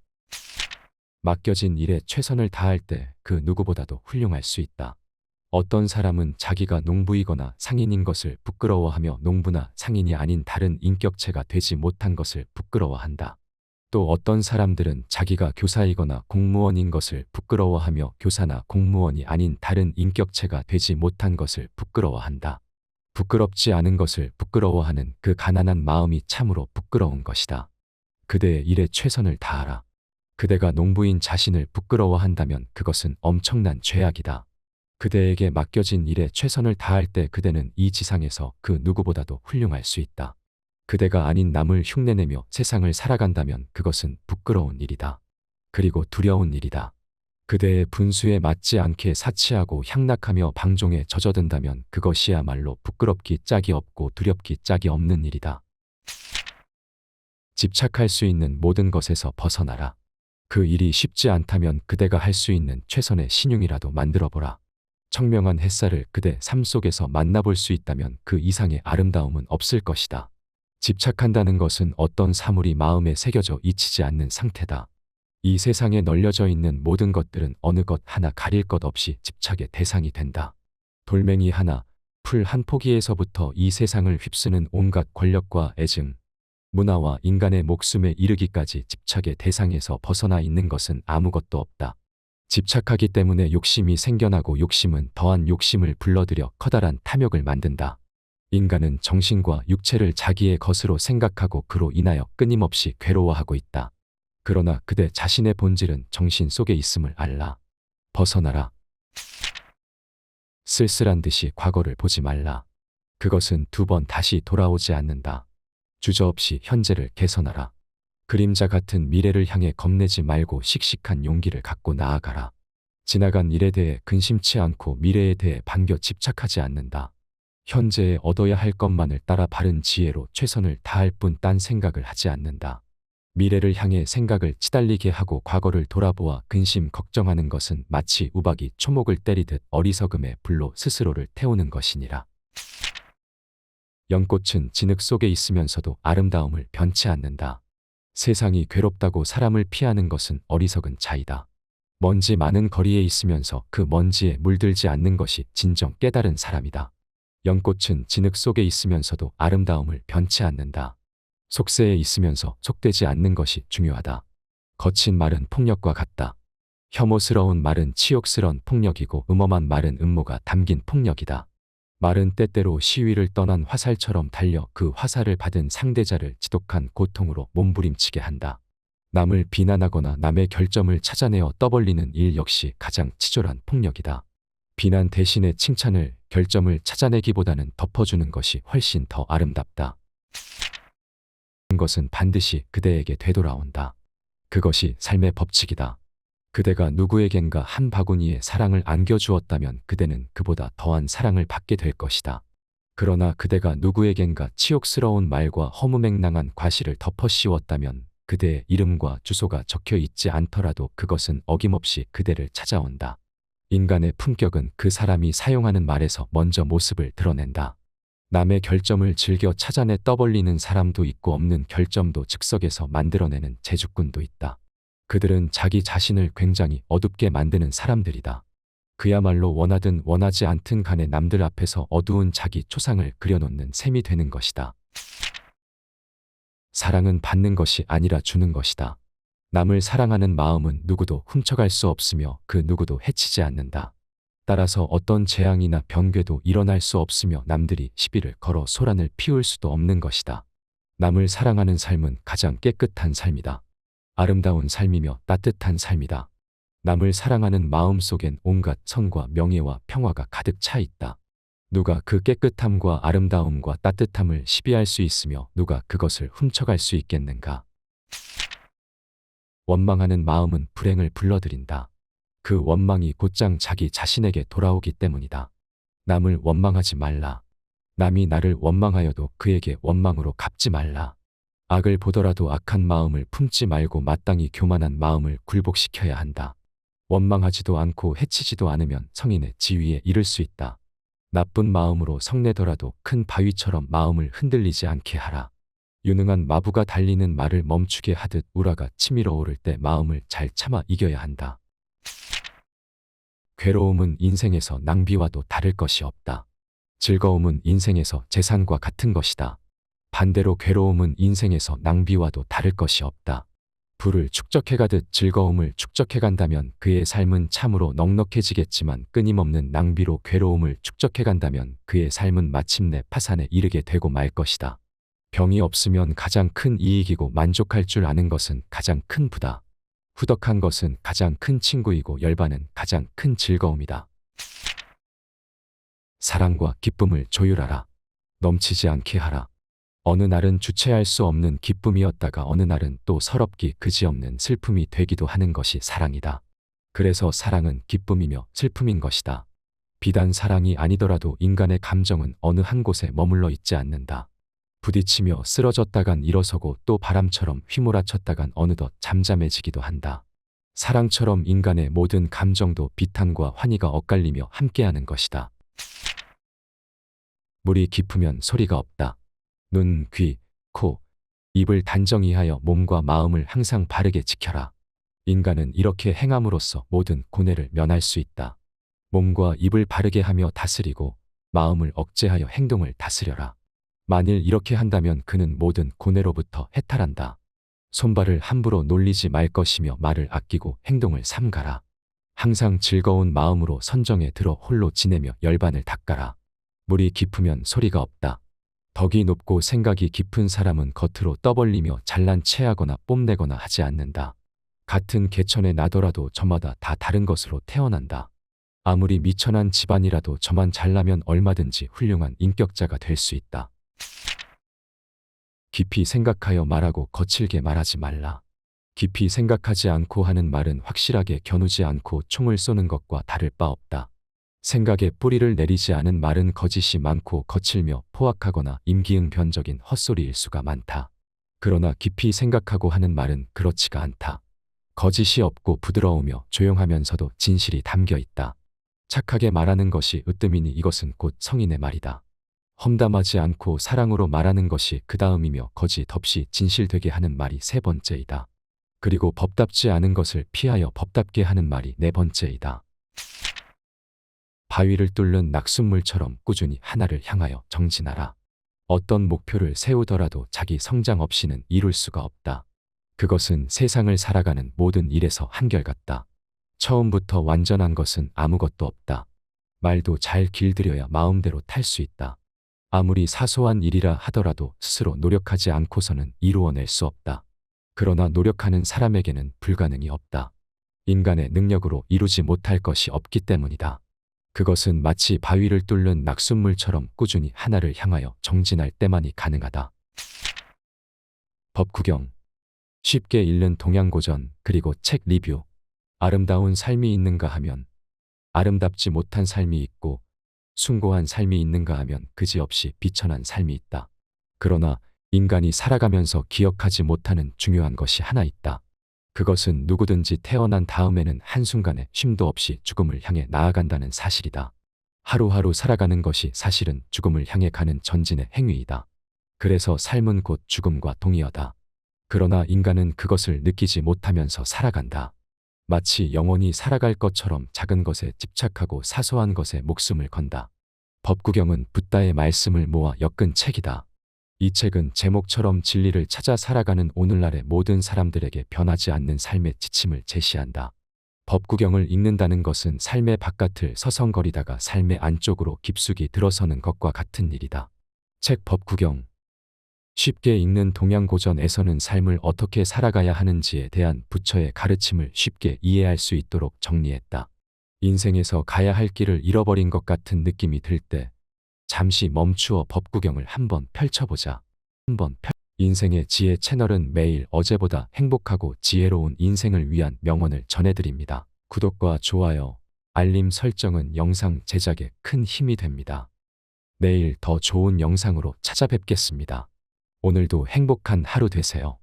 맡겨진 일에 최선을 다할 때 그 누구보다도 훌륭할 수 있다. 어떤 사람은 자기가 농부이거나 상인인 것을 부끄러워하며 농부나 상인이 아닌 다른 인격체가 되지 못한 것을 부끄러워한다. 또 어떤 사람들은 자기가 교사이거나 공무원인 것을 부끄러워하며 교사나 공무원이 아닌 다른 인격체가 되지 못한 것을 부끄러워한다. 부끄럽지 않은 것을 부끄러워하는 그 가난한 마음이 참으로 부끄러운 것이다. 그대의 일에 최선을 다하라. 그대가 농부인 자신을 부끄러워한다면 그것은 엄청난 죄악이다. 그대에게 맡겨진 일에 최선을 다할 때 그대는 이 지상에서 그 누구보다도 훌륭할 수 있다. 그대가 아닌 남을 흉내내며 세상을 살아간다면 그것은 부끄러운 일이다. 그리고 두려운 일이다. 그대의 분수에 맞지 않게 사치하고 향락하며 방종에 젖어든다면 그것이야말로 부끄럽기 짝이 없고 두렵기 짝이 없는 일이다. 집착할 수 있는 모든 것에서 벗어나라. 그 일이 쉽지 않다면 그대가 할 수 있는 최선의 신용이라도 만들어보라. 청명한 햇살을 그대 삶 속에서 만나볼 수 있다면 그 이상의 아름다움은 없을 것이다. 집착한다는 것은 어떤 사물이 마음에 새겨져 잊히지 않는 상태다. 이 세상에 널려져 있는 모든 것들은 어느 것 하나 가릴 것 없이 집착의 대상이 된다. 돌멩이 하나, 풀 한 포기에서부터 이 세상을 휩쓰는 온갖 권력과 애증, 문화와 인간의 목숨에 이르기까지 집착의 대상에서 벗어나 있는 것은 아무것도 없다. 집착하기 때문에 욕심이 생겨나고 욕심은 더한 욕심을 불러들여 커다란 탐욕을 만든다. 인간은 정신과 육체를 자기의 것으로 생각하고 그로 인하여 끊임없이 괴로워하고 있다. 그러나 그대 자신의 본질은 정신 속에 있음을 알라. 벗어나라. 쓸쓸한 듯이 과거를 보지 말라. 그것은 두 번 다시 돌아오지 않는다. 주저없이 현재를 개선하라. 그림자 같은 미래를 향해 겁내지 말고 씩씩한 용기를 갖고 나아가라. 지나간 일에 대해 근심치 않고 미래에 대해 반겨 집착하지 않는다. 현재에 얻어야 할 것만을 따라 바른 지혜로 최선을 다할 뿐 딴 생각을 하지 않는다. 미래를 향해 생각을 치달리게 하고 과거를 돌아보아 근심 걱정하는 것은 마치 우박이 초목을 때리듯 어리석음의 불로 스스로를 태우는 것이니라. 연꽃은 진흙 속에 있으면서도 아름다움을 변치 않는다. 세상이 괴롭다고 사람을 피하는 것은 어리석은 자이다. 먼지 많은 거리에 있으면서 그 먼지에 물들지 않는 것이 진정 깨달은 사람이다. 연꽃은 진흙 속에 있으면서도 아름다움을 변치 않는다. 속세에 있으면서 속되지 않는 것이 중요하다. 거친 말은 폭력과 같다. 혐오스러운 말은 치욕스러운 폭력이고 음험한 말은 음모가 담긴 폭력이다. 말은 때때로 시위를 떠난 화살처럼 달려 그 화살을 받은 상대자를 지독한 고통으로 몸부림치게 한다. 남을 비난하거나 남의 결점을 찾아내어 떠벌리는 일 역시 가장 치졸한 폭력이다. 비난 대신에 칭찬을, 결점을 찾아내기보다는 덮어주는 것이 훨씬 더 아름답다. 것은 반드시 그대에게 되돌아온다. 그것이 삶의 법칙이다. 그대가 누구에겐가 한 바구니에 사랑을 안겨주었다면 그대는 그보다 더한 사랑을 받게 될 것이다. 그러나 그대가 누구에겐가 치욕스러운 말과 허무맹랑한 과실을 덮어 씌웠다면 그대의 이름과 주소가 적혀 있지 않더라도 그것은 어김없이 그대를 찾아온다. 인간의 품격은 그 사람이 사용하는 말에서 먼저 모습을 드러낸다. 남의 결점을 즐겨 찾아내 떠벌리는 사람도 있고 없는 결점도 즉석에서 만들어내는 재주꾼도 있다. 그들은 자기 자신을 굉장히 어둡게 만드는 사람들이다. 그야말로 원하든 원하지 않든 간에 남들 앞에서 어두운 자기 초상을 그려놓는 셈이 되는 것이다. 사랑은 받는 것이 아니라 주는 것이다. 남을 사랑하는 마음은 누구도 훔쳐갈 수 없으며 그 누구도 해치지 않는다. 따라서 어떤 재앙이나 병괴도 일어날 수 없으며 남들이 시비를 걸어 소란을 피울 수도 없는 것이다. 남을 사랑하는 삶은 가장 깨끗한 삶이다. 아름다운 삶이며 따뜻한 삶이다. 남을 사랑하는 마음 속엔 온갖 선과 명예와 평화가 가득 차 있다. 누가 그 깨끗함과 아름다움과 따뜻함을 시비할 수 있으며 누가 그것을 훔쳐갈 수 있겠는가? 원망하는 마음은 불행을 불러들인다. 그 원망이 곧장 자기 자신에게 돌아오기 때문이다. 남을 원망하지 말라. 남이 나를 원망하여도 그에게 원망으로 갚지 말라. 악을 보더라도 악한 마음을 품지 말고 마땅히 교만한 마음을 굴복시켜야 한다. 원망하지도 않고 해치지도 않으면 성인의 지위에 이를 수 있다. 나쁜 마음으로 성내더라도 큰 바위처럼 마음을 흔들리지 않게 하라. 유능한 마부가 달리는 말을 멈추게 하듯 우라가 치밀어 오를 때 마음을 잘 참아 이겨야 한다. 괴로움은 인생에서 낭비와도 다를 것이 없다. 즐거움은 인생에서 재산과 같은 것이다. 반대로 괴로움은 인생에서 낭비와도 다를 것이 없다. 불을 축적해가듯 즐거움을 축적해간다면 그의 삶은 참으로 넉넉해지겠지만 끊임없는 낭비로 괴로움을 축적해간다면 그의 삶은 마침내 파산에 이르게 되고 말 것이다. 병이 없으면 가장 큰 이익이고 만족할 줄 아는 것은 가장 큰 부다. 후덕한 것은 가장 큰 친구이고 열반은 가장 큰 즐거움이다. 사랑과 기쁨을 조율하라. 넘치지 않게 하라. 어느 날은 주체할 수 없는 기쁨이었다가 어느 날은 또 서럽기 그지없는 슬픔이 되기도 하는 것이 사랑이다. 그래서 사랑은 기쁨이며 슬픔인 것이다. 비단 사랑이 아니더라도 인간의 감정은 어느 한 곳에 머물러 있지 않는다. 부딪히며 쓰러졌다간 일어서고 또 바람처럼 휘몰아쳤다간 어느덧 잠잠해지기도 한다. 사랑처럼 인간의 모든 감정도 비탄과 환희가 엇갈리며 함께하는 것이다. 물이 깊으면 소리가 없다. 눈, 귀, 코, 입을 단정히 하여 몸과 마음을 항상 바르게 지켜라. 인간은 이렇게 행함으로써 모든 고뇌를 면할 수 있다. 몸과 입을 바르게 하며 다스리고 마음을 억제하여 행동을 다스려라. 만일 이렇게 한다면 그는 모든 고뇌로부터 해탈한다. 손발을 함부로 놀리지 말 것이며 말을 아끼고 행동을 삼가라. 항상 즐거운 마음으로 선정에 들어 홀로 지내며 열반을 닦아라. 물이 깊으면 소리가 없다. 덕이 높고 생각이 깊은 사람은 겉으로 떠벌리며 잘난 체하거나 뽐내거나 하지 않는다. 같은 개천에 나더라도 저마다 다 다른 것으로 태어난다. 아무리 미천한 집안이라도 저만 잘나면 얼마든지 훌륭한 인격자가 될 수 있다. 깊이 생각하여 말하고 거칠게 말하지 말라. 깊이 생각하지 않고 하는 말은 확실하게 겨누지 않고 총을 쏘는 것과 다를 바 없다. 생각에 뿌리를 내리지 않은 말은 거짓이 많고 거칠며 포악하거나 임기응변적인 헛소리일 수가 많다. 그러나 깊이 생각하고 하는 말은 그렇지가 않다. 거짓이 없고 부드러우며 조용하면서도 진실이 담겨 있다. 착하게 말하는 것이 으뜸이니 이것은 곧 성인의 말이다. 험담하지 않고 사랑으로 말하는 것이 그 다음이며 거짓 없이 진실되게 하는 말이 세 번째이다. 그리고 법답지 않은 것을 피하여 법답게 하는 말이 네 번째이다. 바위를 뚫는 낙숫물처럼 꾸준히 하나를 향하여 정진하라. 어떤 목표를 세우더라도 자기 성장 없이는 이룰 수가 없다. 그것은 세상을 살아가는 모든 일에서 한결같다. 처음부터 완전한 것은 아무것도 없다. 말도 잘 길들여야 마음대로 탈 수 있다. 아무리 사소한 일이라 하더라도 스스로 노력하지 않고서는 이루어낼 수 없다. 그러나 노력하는 사람에게는 불가능이 없다. 인간의 능력으로 이루지 못할 것이 없기 때문이다. 그것은 마치 바위를 뚫는 낙숫물처럼 꾸준히 하나를 향하여 정진할 때만이 가능하다. 법 구경. 쉽게 읽는 동양고전 그리고 책 리뷰. 아름다운 삶이 있는가 하면 아름답지 못한 삶이 있고 숭고한 삶이 있는가 하면 그지없이 비천한 삶이 있다. 그러나 인간이 살아가면서 기억하지 못하는 중요한 것이 하나 있다. 그것은 누구든지 태어난 다음에는 한순간에 쉼도 없이 죽음을 향해 나아간다는 사실이다. 하루하루 살아가는 것이 사실은 죽음을 향해 가는 전진의 행위이다. 그래서 삶은 곧 죽음과 동의어다. 그러나 인간은 그것을 느끼지 못하면서 살아간다. 마치 영원히 살아갈 것처럼 작은 것에 집착하고 사소한 것에 목숨을 건다. 법구경은 붓다의 말씀을 모아 엮은 책이다. 이 책은 제목처럼 진리를 찾아 살아가는 오늘날의 모든 사람들에게 변하지 않는 삶의 지침을 제시한다. 법구경을 읽는다는 것은 삶의 바깥을 서성거리다가 삶의 안쪽으로 깊숙이 들어서는 것과 같은 일이다. 책 법구경. 쉽게 읽는 동양고전에서는 삶을 어떻게 살아가야 하는지에 대한 부처의 가르침을 쉽게 이해할 수 있도록 정리했다. 인생에서 가야 할 길을 잃어버린 것 같은 느낌이 들 때 잠시 멈추어 법구경을 한번 펼쳐보자. 인생의 지혜 채널은 매일 어제보다 행복하고 지혜로운 인생을 위한 명언을 전해드립니다. 구독과 좋아요, 알림 설정은 영상 제작에 큰 힘이 됩니다. 내일 더 좋은 영상으로 찾아뵙겠습니다. 오늘도 행복한 하루 되세요.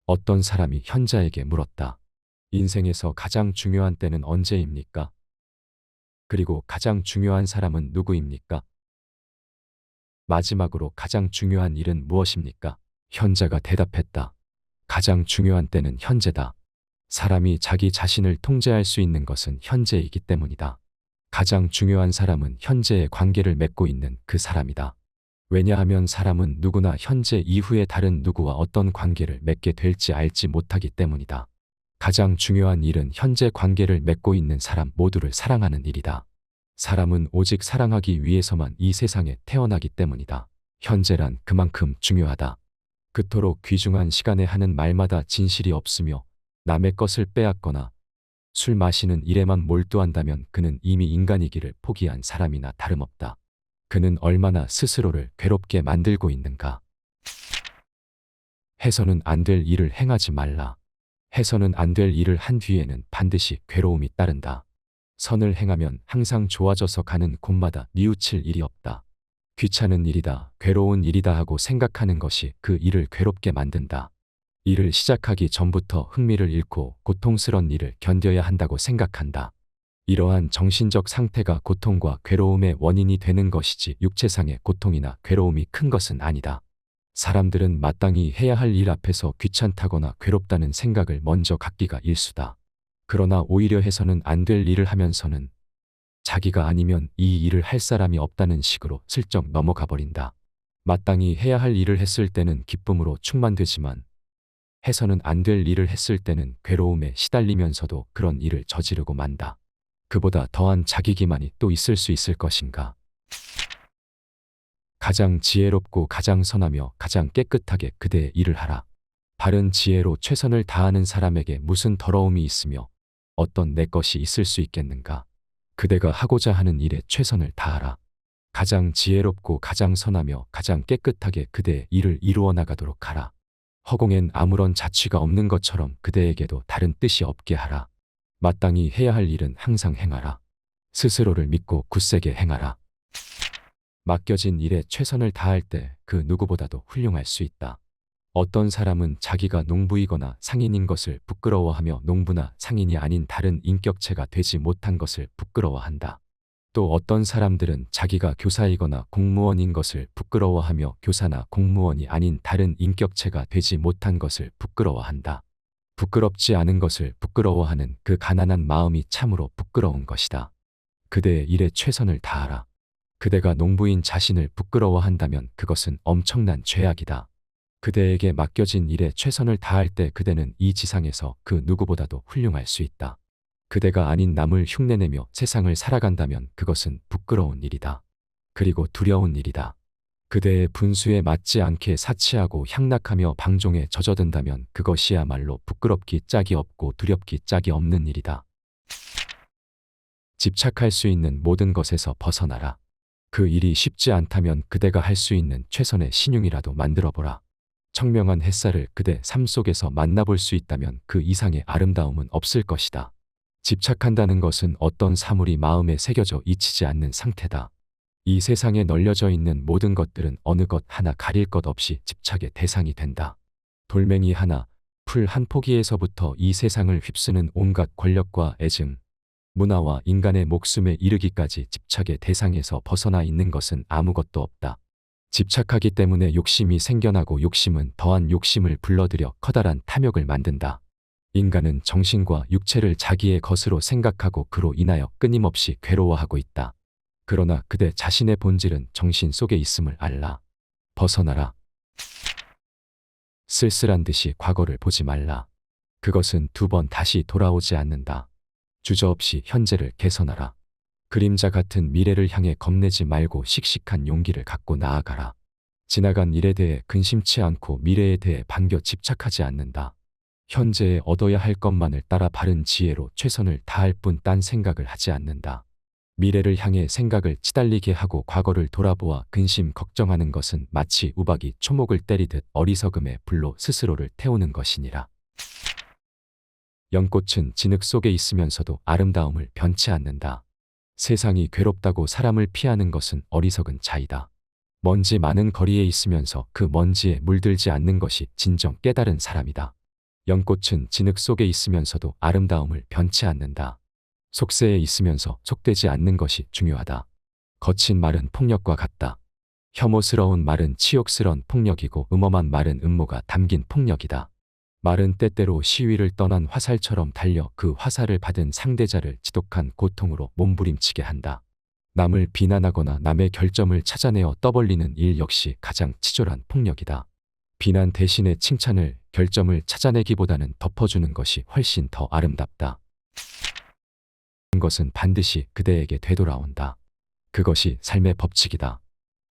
어떤 사람이 현자에게 물었다. 인생에서 가장 중요한 때는 언제입니까? 그리고 가장 중요한 사람은 누구입니까? 마지막으로 가장 중요한 일은 무엇입니까? 현자가 대답했다. 가장 중요한 때는 현재다. 사람이 자기 자신을 통제할 수 있는 것은 현재이기 때문이다. 가장 중요한 사람은 현재의 관계를 맺고 있는 그 사람이다. 왜냐하면 사람은 누구나 현재 이후에 다른 누구와 어떤 관계를 맺게 될지 알지 못하기 때문이다. 가장 중요한 일은 현재 관계를 맺고 있는 사람 모두를 사랑하는 일이다. 사람은 오직 사랑하기 위해서만 이 세상에 태어나기 때문이다. 현재란 그만큼 중요하다. 그토록 귀중한 시간에 하는 말마다 진실이 없으며 남의 것을 빼앗거나 술 마시는 일에만 몰두한다면 그는 이미 인간이기를 포기한 사람이나 다름없다. 그는 얼마나 스스로를 괴롭게 만들고 있는가. 해서는 안 될 일을 행하지 말라. 해서는 안 될 일을 한 뒤에는 반드시 괴로움이 따른다. 선을 행하면 항상 좋아져서 가는 곳마다 뉘우칠 일이 없다. 귀찮은 일이다, 괴로운 일이다 하고 생각하는 것이 그 일을 괴롭게 만든다. 일을 시작하기 전부터 흥미를 잃고 고통스런 일을 견뎌야 한다고 생각한다. 이러한 정신적 상태가 고통과 괴로움의 원인이 되는 것이지 육체상의 고통이나 괴로움이 큰 것은 아니다. 사람들은 마땅히 해야 할 일 앞에서 귀찮다거나 괴롭다는 생각을 먼저 갖기가 일수다. 그러나 오히려 해서는 안 될 일을 하면서는 자기가 아니면 이 일을 할 사람이 없다는 식으로 슬쩍 넘어가 버린다. 마땅히 해야 할 일을 했을 때는 기쁨으로 충만되지만 해서는 안 될 일을 했을 때는 괴로움에 시달리면서도 그런 일을 저지르고 만다. 그보다 더한 자기 기만이 또 있을 수 있을 것인가. 가장 지혜롭고 가장 선하며 가장 깨끗하게 그대의 일을 하라. 바른 지혜로 최선을 다하는 사람에게 무슨 더러움이 있으며 어떤 내 것이 있을 수 있겠는가. 그대가 하고자 하는 일에 최선을 다하라. 가장 지혜롭고 가장 선하며 가장 깨끗하게 그대의 일을 이루어 나가도록 하라. 허공엔 아무런 자취가 없는 것처럼 그대에게도 다른 뜻이 없게 하라. 마땅히 해야 할 일은 항상 행하라. 스스로를 믿고 굳세게 행하라. 맡겨진 일에 최선을 다할 때 그 누구보다도 훌륭할 수 있다. 어떤 사람은 자기가 농부이거나 상인인 것을 부끄러워하며 농부나 상인이 아닌 다른 인격체가 되지 못한 것을 부끄러워한다. 또 어떤 사람들은 자기가 교사이거나 공무원인 것을 부끄러워하며 교사나 공무원이 아닌 다른 인격체가 되지 못한 것을 부끄러워한다. 부끄럽지 않은 것을 부끄러워하는 그 가난한 마음이 참으로 부끄러운 것이다. 그대의 일에 최선을 다하라. 그대가 농부인 자신을 부끄러워한다면 그것은 엄청난 죄악이다. 그대에게 맡겨진 일에 최선을 다할 때 그대는 이 지상에서 그 누구보다도 훌륭할 수 있다. 그대가 아닌 남을 흉내내며 세상을 살아간다면 그것은 부끄러운 일이다. 그리고 두려운 일이다. 그대의 분수에 맞지 않게 사치하고 향락하며 방종에 젖어든다면 그것이야말로 부끄럽기 짝이 없고 두렵기 짝이 없는 일이다. 집착할 수 있는 모든 것에서 벗어나라. 그 일이 쉽지 않다면 그대가 할 수 있는 최선의 신용이라도 만들어보라. 청명한 햇살을 그대 삶 속에서 만나볼 수 있다면 그 이상의 아름다움은 없을 것이다. 집착한다는 것은 어떤 사물이 마음에 새겨져 잊히지 않는 상태다. 이 세상에 널려져 있는 모든 것들은 어느 것 하나 가릴 것 없이 집착의 대상이 된다. 돌멩이 하나, 풀 한 포기에서부터 이 세상을 휩쓰는 온갖 권력과 애증, 문화와 인간의 목숨에 이르기까지 집착의 대상에서 벗어나 있는 것은 아무것도 없다. 집착하기 때문에 욕심이 생겨나고 욕심은 더한 욕심을 불러들여 커다란 탐욕을 만든다. 인간은 정신과 육체를 자기의 것으로 생각하고 그로 인하여 끊임없이 괴로워하고 있다. 그러나 그대 자신의 본질은 정신 속에 있음을 알라. 벗어나라. 쓸쓸한 듯이 과거를 보지 말라. 그것은 두 번 다시 돌아오지 않는다. 주저없이 현재를 개선하라. 그림자 같은 미래를 향해 겁내지 말고 씩씩한 용기를 갖고 나아가라. 지나간 일에 대해 근심치 않고 미래에 대해 반겨 집착하지 않는다. 현재에 얻어야 할 것만을 따라 바른 지혜로 최선을 다할 뿐 딴 생각을 하지 않는다. 미래를 향해 생각을 치달리게 하고 과거를 돌아보아 근심 걱정하는 것은 마치 우박이 초목을 때리듯 어리석음의 불로 스스로를 태우는 것이니라. 연꽃은 진흙 속에 있으면서도 아름다움을 변치 않는다. 세상이 괴롭다고 사람을 피하는 것은 어리석은 자이다. 먼지 많은 거리에 있으면서 그 먼지에 물들지 않는 것이 진정 깨달은 사람이다. 연꽃은 진흙 속에 있으면서도 아름다움을 변치 않는다. 속세에 있으면서 속되지 않는 것이 중요하다. 거친 말은 폭력과 같다. 혐오스러운 말은 치욕스런 폭력이고 음험한 말은 음모가 담긴 폭력이다. 말은 때때로 시위를 떠난 화살처럼 달려 그 화살을 받은 상대자를 지독한 고통으로 몸부림치게 한다. 남을 비난하거나 남의 결점을 찾아내어 떠벌리는 일 역시 가장 치졸한 폭력이다. 비난 대신에 칭찬을, 결점을 찾아내기보다는 덮어주는 것이 훨씬 더 아름답다. 것은 반드시 그대에게 되돌아온다. 그것이 삶의 법칙이다.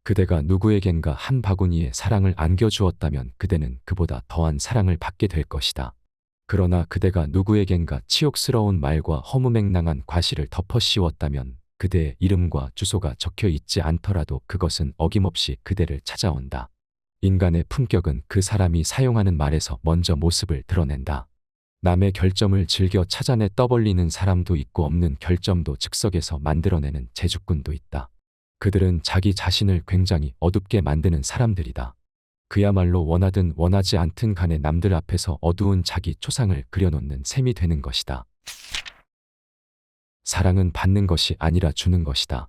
그대가 누구에겐가 한 바구니에 사랑을 안겨주었다면 그대는 그보다 더한 사랑을 받게 될 것이다. 그러나 그대가 누구에겐가 치욕스러운 말과 허무맹랑한 과시를 덮어 씌웠다면 그대의 이름과 주소가 적혀 있지 않더라도 그것은 어김없이 그대를 찾아온다. 인간의 품격은 그 사람이 사용하는 말에서 먼저 모습을 드러낸다. 남의 결점을 즐겨 찾아내 떠벌리는 사람도 있고 없는 결점도 즉석에서 만들어내는 재주꾼도 있다. 그들은 자기 자신을 굉장히 어둡게 만드는 사람들이다. 그야말로 원하든 원하지 않든 간에 남들 앞에서 어두운 자기 초상을 그려놓는 셈이 되는 것이다. 사랑은 받는 것이 아니라 주는 것이다.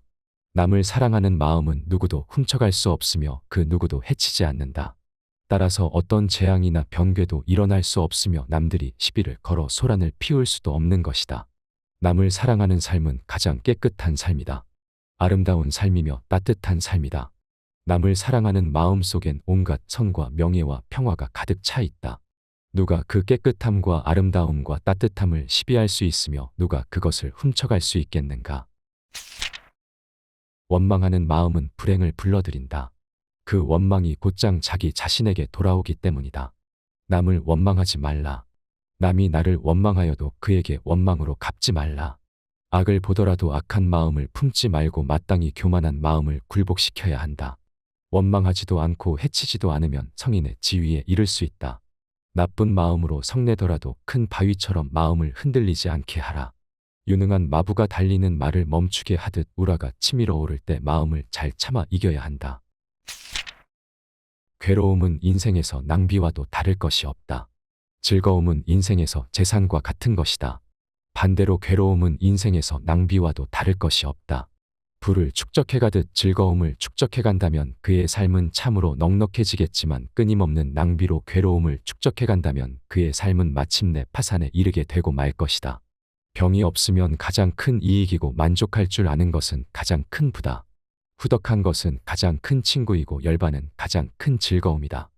남을 사랑하는 마음은 누구도 훔쳐갈 수 없으며 그 누구도 해치지 않는다. 따라서 어떤 재앙이나 병괴도 일어날 수 없으며 남들이 시비를 걸어 소란을 피울 수도 없는 것이다. 남을 사랑하는 삶은 가장 깨끗한 삶이다. 아름다운 삶이며 따뜻한 삶이다. 남을 사랑하는 마음 속엔 온갖 선과 명예와 평화가 가득 차 있다. 누가 그 깨끗함과 아름다움과 따뜻함을 시비할 수 있으며 누가 그것을 훔쳐갈 수 있겠는가? 원망하는 마음은 불행을 불러들인다. 그 원망이 곧장 자기 자신에게 돌아오기 때문이다. 남을 원망하지 말라. 남이 나를 원망하여도 그에게 원망으로 갚지 말라. 악을 보더라도 악한 마음을 품지 말고 마땅히 교만한 마음을 굴복시켜야 한다. 원망하지도 않고 해치지도 않으면 성인의 지위에 이를 수 있다. 나쁜 마음으로 성내더라도 큰 바위처럼 마음을 흔들리지 않게 하라. 유능한 마부가 달리는 말을 멈추게 하듯 우라가 치밀어 오를 때 마음을 잘 참아 이겨야 한다. 괴로움은 인생에서 낭비와도 다를 것이 없다. 즐거움은 인생에서 재산과 같은 것이다. 반대로 괴로움은 인생에서 낭비와도 다를 것이 없다. 불을 축적해가듯 즐거움을 축적해간다면 그의 삶은 참으로 넉넉해지겠지만 끊임없는 낭비로 괴로움을 축적해간다면 그의 삶은 마침내 파산에 이르게 되고 말 것이다. 병이 없으면 가장 큰 이익이고 만족할 줄 아는 것은 가장 큰 부다. 후덕한 것은 가장 큰 친구이고 열반은 가장 큰 즐거움이다.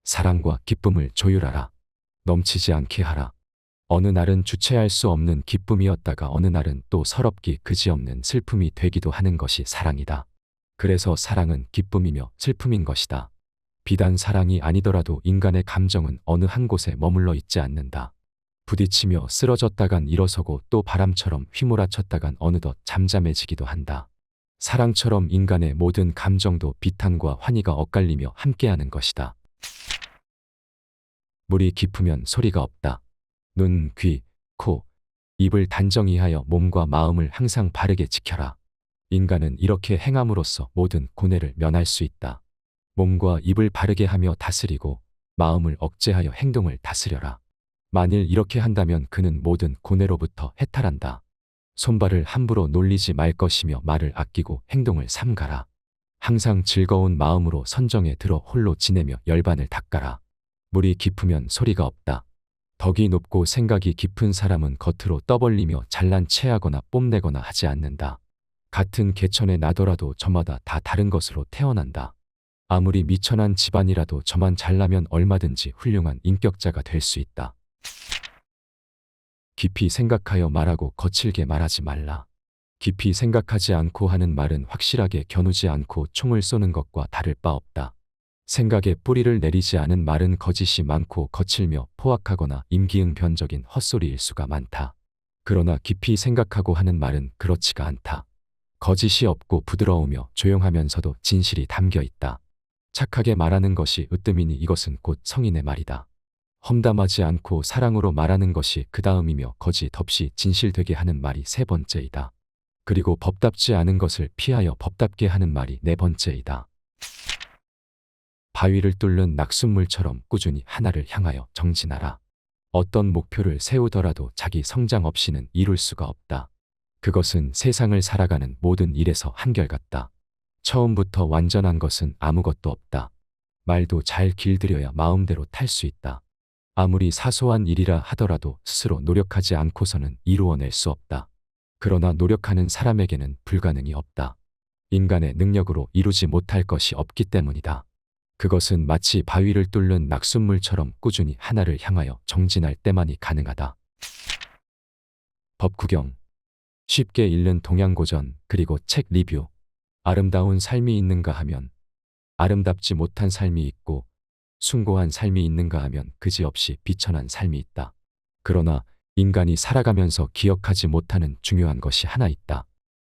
사랑과 기쁨을 조율하라. 넘치지 않게 하라. 어느 날은 주체할 수 없는 기쁨이었다가 어느 날은 또 서럽기 그지없는 슬픔이 되기도 하는 것이 사랑이다. 그래서 사랑은 기쁨이며 슬픔인 것이다. 비단 사랑이 아니더라도 인간의 감정은 어느 한 곳에 머물러 있지 않는다. 부딪히며 쓰러졌다간 일어서고 또 바람처럼 휘몰아쳤다간 어느덧 잠잠해지기도 한다. 사랑처럼 인간의 모든 감정도 비탄과 환희가 엇갈리며 함께하는 것이다. 물이 깊으면 소리가 없다. 눈, 귀, 코, 입을 단정히 하여 몸과 마음을 항상 바르게 지켜라. 인간은 이렇게 행함으로써 모든 고뇌를 면할 수 있다. 몸과 입을 바르게 하며 다스리고 마음을 억제하여 행동을 다스려라. 만일 이렇게 한다면 그는 모든 고뇌로부터 해탈한다. 손발을 함부로 놀리지 말 것이며 말을 아끼고 행동을 삼가라. 항상 즐거운 마음으로 선정에 들어 홀로 지내며 열반을 닦아라. 물이 깊으면 소리가 없다. 덕이 높고 생각이 깊은 사람은 겉으로 떠벌리며 잘난 체하거나 뽐내거나 하지 않는다. 같은 개천에 나더라도 저마다 다 다른 것으로 태어난다. 아무리 미천한 집안이라도 저만 잘나면 얼마든지 훌륭한 인격자가 될 수 있다. 깊이 생각하여 말하고 거칠게 말하지 말라. 깊이 생각하지 않고 하는 말은 확실하게 겨누지 않고 총을 쏘는 것과 다를 바 없다. 생각에 뿌리를 내리지 않은 말은 거짓이 많고 거칠며 포악하거나 임기응변적인 헛소리일 수가 많다. 그러나 깊이 생각하고 하는 말은 그렇지가 않다. 거짓이 없고 부드러우며 조용하면서도 진실이 담겨 있다. 착하게 말하는 것이 으뜸이니 이것은 곧 성인의 말이다. 험담하지 않고 사랑으로 말하는 것이 그 다음이며 거짓 없이 진실되게 하는 말이 세 번째이다. 그리고 법답지 않은 것을 피하여 법답게 하는 말이 네 번째이다. 바위를 뚫는 낙숫물처럼 꾸준히 하나를 향하여 정진하라. 어떤 목표를 세우더라도 자기 성장 없이는 이룰 수가 없다. 그것은 세상을 살아가는 모든 일에서 한결같다. 처음부터 완전한 것은 아무것도 없다. 말도 잘 길들여야 마음대로 탈 수 있다. 아무리 사소한 일이라 하더라도 스스로 노력하지 않고서는 이루어낼 수 없다. 그러나 노력하는 사람에게는 불가능이 없다. 인간의 능력으로 이루지 못할 것이 없기 때문이다. 그것은 마치 바위를 뚫는 낙숫물처럼 꾸준히 하나를 향하여 정진할 때만이 가능하다. 법구경, 쉽게 읽는 동양고전, 그리고 책 리뷰. 아름다운 삶이 있는가 하면 아름답지 못한 삶이 있고, 숭고한 삶이 있는가 하면 그지없이 비천한 삶이 있다. 그러나 인간이 살아가면서 기억하지 못하는 중요한 것이 하나 있다.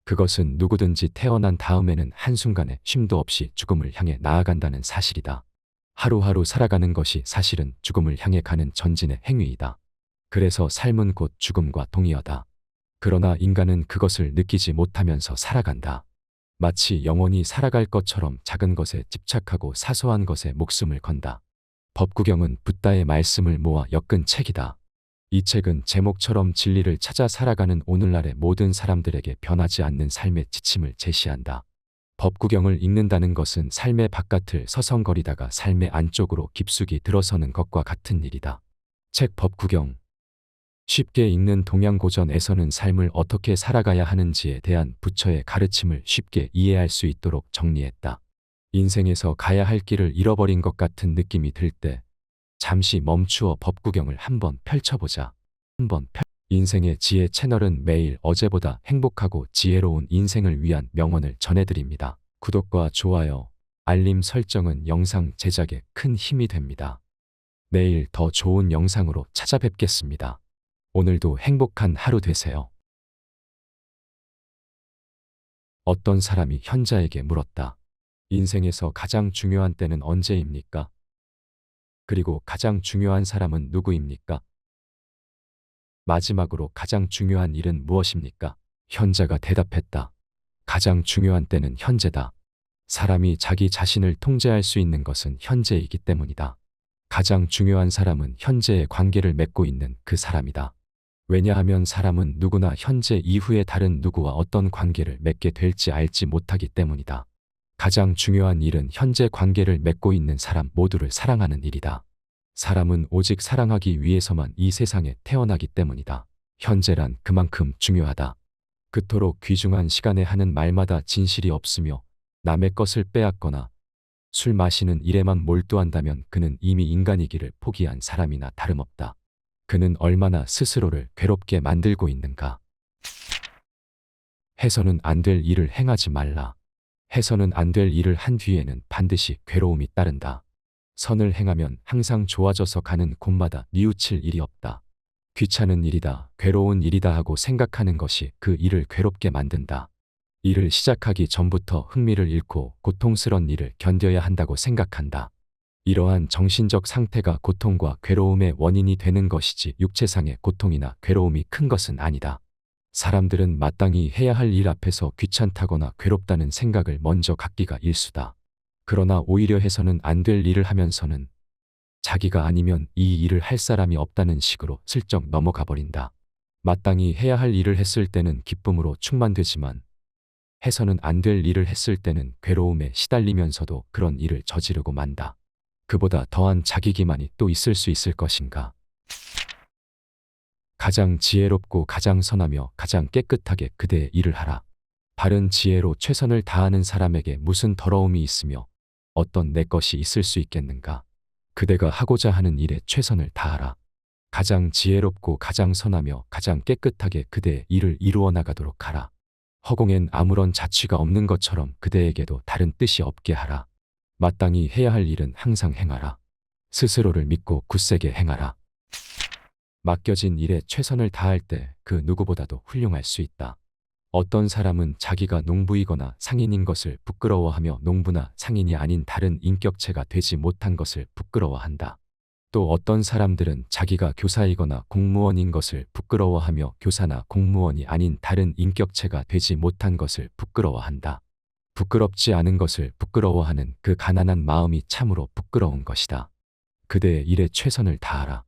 그것은 누구든지 태어난 다음에는 한순간에 쉼도 없이 죽음을 향해 나아간다는 사실이다. 하루하루 살아가는 것이 사실은 죽음을 향해 가는 전진의 행위이다. 그래서 삶은 곧 죽음과 동의어다. 그러나 인간은 그것을 느끼지 못하면서 살아간다. 마치 영원히 살아갈 것처럼 작은 것에 집착하고 사소한 것에 목숨을 건다. 법구경은 붓다의 말씀을 모아 엮은 책이다. 이 책은 제목처럼 진리를 찾아 살아가는 오늘날의 모든 사람들에게 변하지 않는 삶의 지침을 제시한다. 법구경을 읽는다는 것은 삶의 바깥을 서성거리다가 삶의 안쪽으로 깊숙이 들어서는 것과 같은 일이다. 책 법구경. 쉽게 읽는 동양고전에서는 삶을 어떻게 살아가야 하는지에 대한 부처의 가르침을 쉽게 이해할 수 있도록 정리했다. 인생에서 가야 할 길을 잃어버린 것 같은 느낌이 들 때 잠시 멈추어 법구경을 한번 펼쳐보자. 인생의 지혜 채널은 매일 어제보다 행복하고 지혜로운 인생을 위한 명언을 전해드립니다. 구독과 좋아요, 알림 설정은 영상 제작에 큰 힘이 됩니다. 내일 더 좋은 영상으로 찾아뵙겠습니다. 오늘도 행복한 하루 되세요. 어떤 사람이 현자에게 물었다. 인생에서 가장 중요한 때는 언제입니까? 그리고 가장 중요한 사람은 누구입니까? 마지막으로 가장 중요한 일은 무엇입니까? 현자가 대답했다. 가장 중요한 때는 현재다. 사람이 자기 자신을 통제할 수 있는 것은 현재이기 때문이다. 가장 중요한 사람은 현재의 관계를 맺고 있는 그 사람이다. 왜냐하면 사람은 누구나 현재 이후에 다른 누구와 어떤 관계를 맺게 될지 알지 못하기 때문이다. 가장 중요한 일은 현재 관계를 맺고 있는 사람 모두를 사랑하는 일이다. 사람은 오직 사랑하기 위해서만 이 세상에 태어나기 때문이다. 현재란 그만큼 중요하다. 그토록 귀중한 시간에 하는 말마다 진실이 없으며 남의 것을 빼앗거나 술 마시는 일에만 몰두한다면 그는 이미 인간이기를 포기한 사람이나 다름없다. 그는 얼마나 스스로를 괴롭게 만들고 있는가. 해서는 안 될 일을 행하지 말라. 해서는 안 될 일을 한 뒤에는 반드시 괴로움이 따른다. 선을 행하면 항상 좋아져서 가는 곳마다 뉘우칠 일이 없다. 귀찮은 일이다, 괴로운 일이다 하고 생각하는 것이 그 일을 괴롭게 만든다. 일을 시작하기 전부터 흥미를 잃고 고통스런 일을 견뎌야 한다고 생각한다. 이러한 정신적 상태가 고통과 괴로움의 원인이 되는 것이지 육체상의 고통이나 괴로움이 큰 것은 아니다. 사람들은 마땅히 해야 할 일 앞에서 귀찮다거나 괴롭다는 생각을 먼저 갖기가 일수다. 그러나 오히려 해서는 안 될 일을 하면서는 자기가 아니면 이 일을 할 사람이 없다는 식으로 슬쩍 넘어가 버린다. 마땅히 해야 할 일을 했을 때는 기쁨으로 충만되지만 해서는 안 될 일을 했을 때는 괴로움에 시달리면서도 그런 일을 저지르고 만다. 그보다 더한 자기 기만이 또 있을 수 있을 것인가. 가장 지혜롭고 가장 선하며 가장 깨끗하게 그대의 일을 하라. 바른 지혜로 최선을 다하는 사람에게 무슨 더러움이 있으며 어떤 내 것이 있을 수 있겠는가. 그대가 하고자 하는 일에 최선을 다하라. 가장 지혜롭고 가장 선하며 가장 깨끗하게 그대의 일을 이루어 나가도록 하라. 허공엔 아무런 자취가 없는 것처럼 그대에게도 다른 뜻이 없게 하라. 마땅히 해야 할 일은 항상 행하라. 스스로를 믿고 굳세게 행하라. 맡겨진 일에 최선을 다할 때 그 누구보다도 훌륭할 수 있다. 어떤 사람은 자기가 농부이거나 상인인 것을 부끄러워하며 농부나 상인이 아닌 다른 인격체가 되지 못한 것을 부끄러워한다. 또 어떤 사람들은 자기가 교사이거나 공무원인 것을 부끄러워하며 교사나 공무원이 아닌 다른 인격체가 되지 못한 것을 부끄러워한다. 부끄럽지 않은 것을 부끄러워하는 그 가난한 마음이 참으로 부끄러운 것이다. 그대의 일에 최선을 다하라.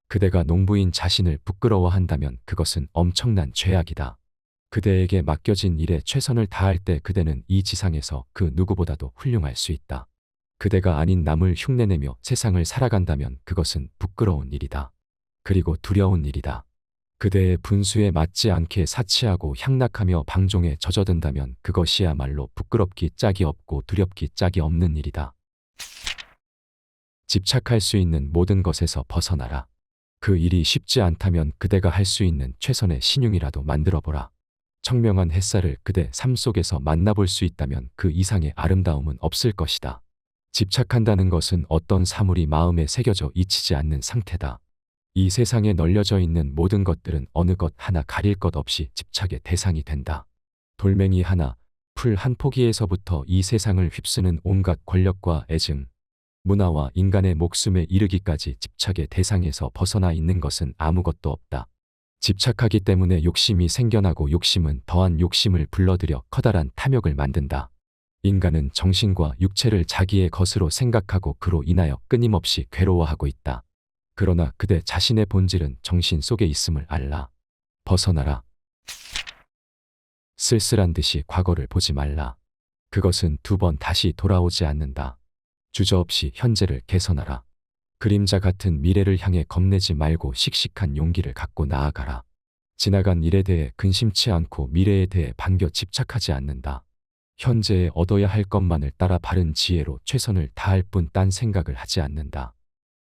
그대가 농부인 자신을 부끄러워한다면 그것은 엄청난 죄악이다. 그대에게 맡겨진 일에 최선을 다할 때 그대는 이 지상에서 그 누구보다도 훌륭할 수 있다. 그대가 아닌 남을 흉내내며 세상을 살아간다면 그것은 부끄러운 일이다. 그리고 두려운 일이다. 그대의 분수에 맞지 않게 사치하고 향락하며 방종에 젖어든다면 그것이야말로 부끄럽기 짝이 없고 두렵기 짝이 없는 일이다. 집착할 수 있는 모든 것에서 벗어나라. 그 일이 쉽지 않다면 그대가 할 수 있는 최선의 신용이라도 만들어보라. 청명한 햇살을 그대 삶 속에서 만나볼 수 있다면 그 이상의 아름다움은 없을 것이다. 집착한다는 것은 어떤 사물이 마음에 새겨져 잊히지 않는 상태다. 이 세상에 널려져 있는 모든 것들은 어느 것 하나 가릴 것 없이 집착의 대상이 된다. 돌멩이 하나, 풀 한 포기에서부터 이 세상을 휩쓰는 온갖 권력과 애증, 문화와 인간의 목숨에 이르기까지 집착의 대상에서 벗어나 있는 것은 아무것도 없다. 집착하기 때문에 욕심이 생겨나고 욕심은 더한 욕심을 불러들여 커다란 탐욕을 만든다. 인간은 정신과 육체를 자기의 것으로 생각하고 그로 인하여 끊임없이 괴로워하고 있다. 그러나 그대 자신의 본질은 정신 속에 있음을 알라. 벗어나라. 쓸쓸한 듯이 과거를 보지 말라. 그것은 두 번 다시 돌아오지 않는다. 주저없이 현재를 개선하라. 그림자 같은 미래를 향해 겁내지 말고 씩씩한 용기를 갖고 나아가라. 지나간 일에 대해 근심치 않고 미래에 대해 반겨 집착하지 않는다. 현재에 얻어야 할 것만을 따라 바른 지혜로 최선을 다할 뿐 딴 생각을 하지 않는다.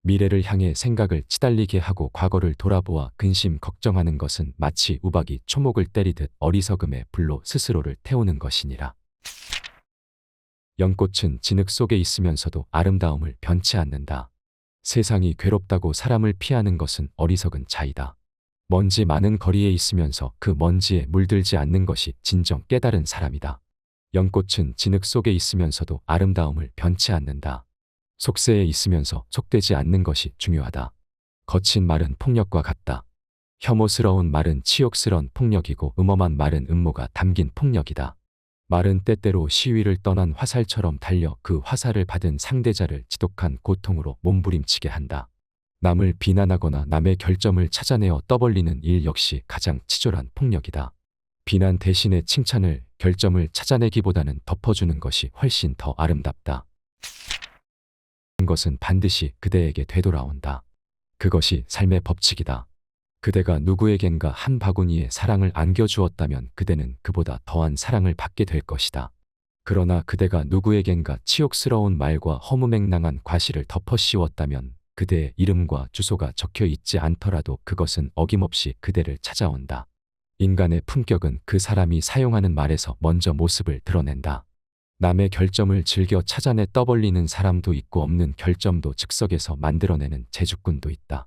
미래를 향해 생각을 치달리게 하고 과거를 돌아보아 근심 걱정하는 것은 마치 우박이 초목을 때리듯 어리석음의 불로 스스로를 태우는 것이니라. 연꽃은 진흙 속에 있으면서도 아름다움을 변치 않는다. 세상이 괴롭다고 사람을 피하는 것은 어리석은 자이다. 먼지 많은 거리에 있으면서 그 먼지에 물들지 않는 것이 진정 깨달은 사람이다. 연꽃은 진흙 속에 있으면서도 아름다움을 변치 않는다. 속세에 있으면서 속되지 않는 것이 중요하다. 거친 말은 폭력과 같다. 혐오스러운 말은 치욕스런 폭력이고 음험한 말은 음모가 담긴 폭력이다. 말은 때때로 시위를 떠난 화살처럼 달려 그 화살을 받은 상대자를 지독한 고통으로 몸부림치게 한다. 남을 비난하거나 남의 결점을 찾아내어 떠벌리는 일 역시 가장 치졸한 폭력이다. 비난 대신에 칭찬을, 결점을 찾아내기보다는 덮어주는 것이 훨씬 더 아름답다. 것은 반드시 그대에게 되돌아온다. 그것이 삶의 법칙이다. 그대가 누구에겐가 한 바구니에 사랑을 안겨주었다면 그대는 그보다 더한 사랑을 받게 될 것이다. 그러나 그대가 누구에겐가 치욕스러운 말과 허무맹랑한 과시를 덮어 씌웠다면 그대의 이름과 주소가 적혀 있지 않더라도 그것은 어김없이 그대를 찾아온다. 인간의 품격은 그 사람이 사용하는 말에서 먼저 모습을 드러낸다. 남의 결점을 즐겨 찾아내 떠벌리는 사람도 있고 없는 결점도 즉석에서 만들어내는 재주꾼도 있다.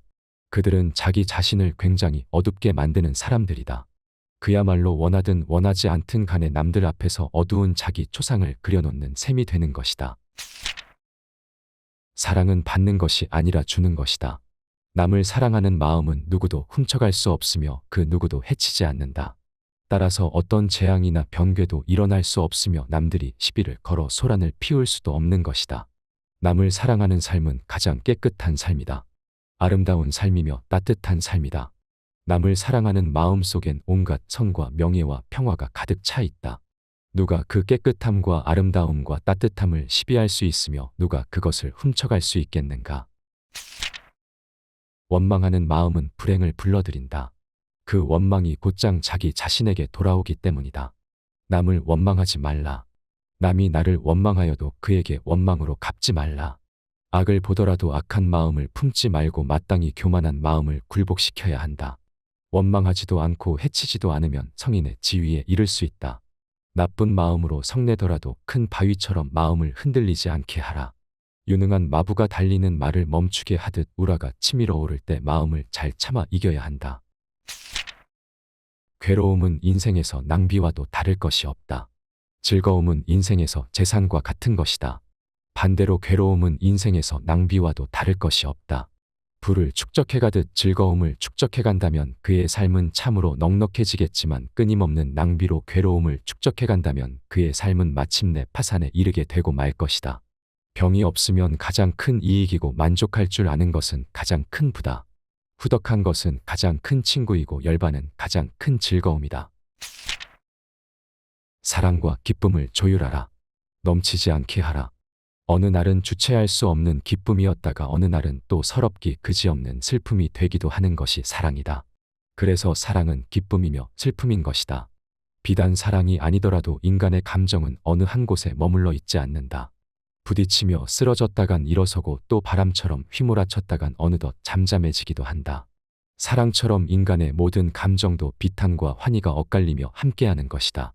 그들은 자기 자신을 굉장히 어둡게 만드는 사람들이다. 그야말로 원하든 원하지 않든 간에 남들 앞에서 어두운 자기 초상을 그려놓는 셈이 되는 것이다. 사랑은 받는 것이 아니라 주는 것이다. 남을 사랑하는 마음은 누구도 훔쳐갈 수 없으며 그 누구도 해치지 않는다. 따라서 어떤 재앙이나 변괴도 일어날 수 없으며 남들이 시비를 걸어 소란을 피울 수도 없는 것이다. 남을 사랑하는 삶은 가장 깨끗한 삶이다. 아름다운 삶이며 따뜻한 삶이다. 남을 사랑하는 마음 속엔 온갖 선과 명예와 평화가 가득 차 있다. 누가 그 깨끗함과 아름다움과 따뜻함을 시비할 수 있으며 누가 그것을 훔쳐갈 수 있겠는가? 원망하는 마음은 불행을 불러들인다. 그 원망이 곧장 자기 자신에게 돌아오기 때문이다. 남을 원망하지 말라. 남이 나를 원망하여도 그에게 원망으로 갚지 말라. 악을 보더라도 악한 마음을 품지 말고 마땅히 교만한 마음을 굴복시켜야 한다. 원망하지도 않고 해치지도 않으면 성인의 지위에 이를 수 있다. 나쁜 마음으로 성내더라도 큰 바위처럼 마음을 흔들리지 않게 하라. 유능한 마부가 달리는 말을 멈추게 하듯 우라가 치밀어 오를 때 마음을 잘 참아 이겨야 한다. 괴로움은 인생에서 낭비와도 다를 것이 없다. 즐거움은 인생에서 재산과 같은 것이다. 반대로 괴로움은 인생에서 낭비와도 다를 것이 없다. 불을 축적해가듯 즐거움을 축적해간다면 그의 삶은 참으로 넉넉해지겠지만 끊임없는 낭비로 괴로움을 축적해간다면 그의 삶은 마침내 파산에 이르게 되고 말 것이다. 병이 없으면 가장 큰 이익이고 만족할 줄 아는 것은 가장 큰 부다. 후덕한 것은 가장 큰 친구이고 열반은 가장 큰 즐거움이다. 사랑과 기쁨을 조율하라. 넘치지 않게 하라. 어느 날은 주체할 수 없는 기쁨이었다가 어느 날은 또 서럽기 그지없는 슬픔이 되기도 하는 것이 사랑이다. 그래서 사랑은 기쁨이며 슬픔인 것이다. 비단 사랑이 아니더라도 인간의 감정은 어느 한 곳에 머물러 있지 않는다. 부딪히며 쓰러졌다간 일어서고 또 바람처럼 휘몰아쳤다간 어느덧 잠잠해지기도 한다. 사랑처럼 인간의 모든 감정도 비탄과 환희가 엇갈리며 함께하는 것이다.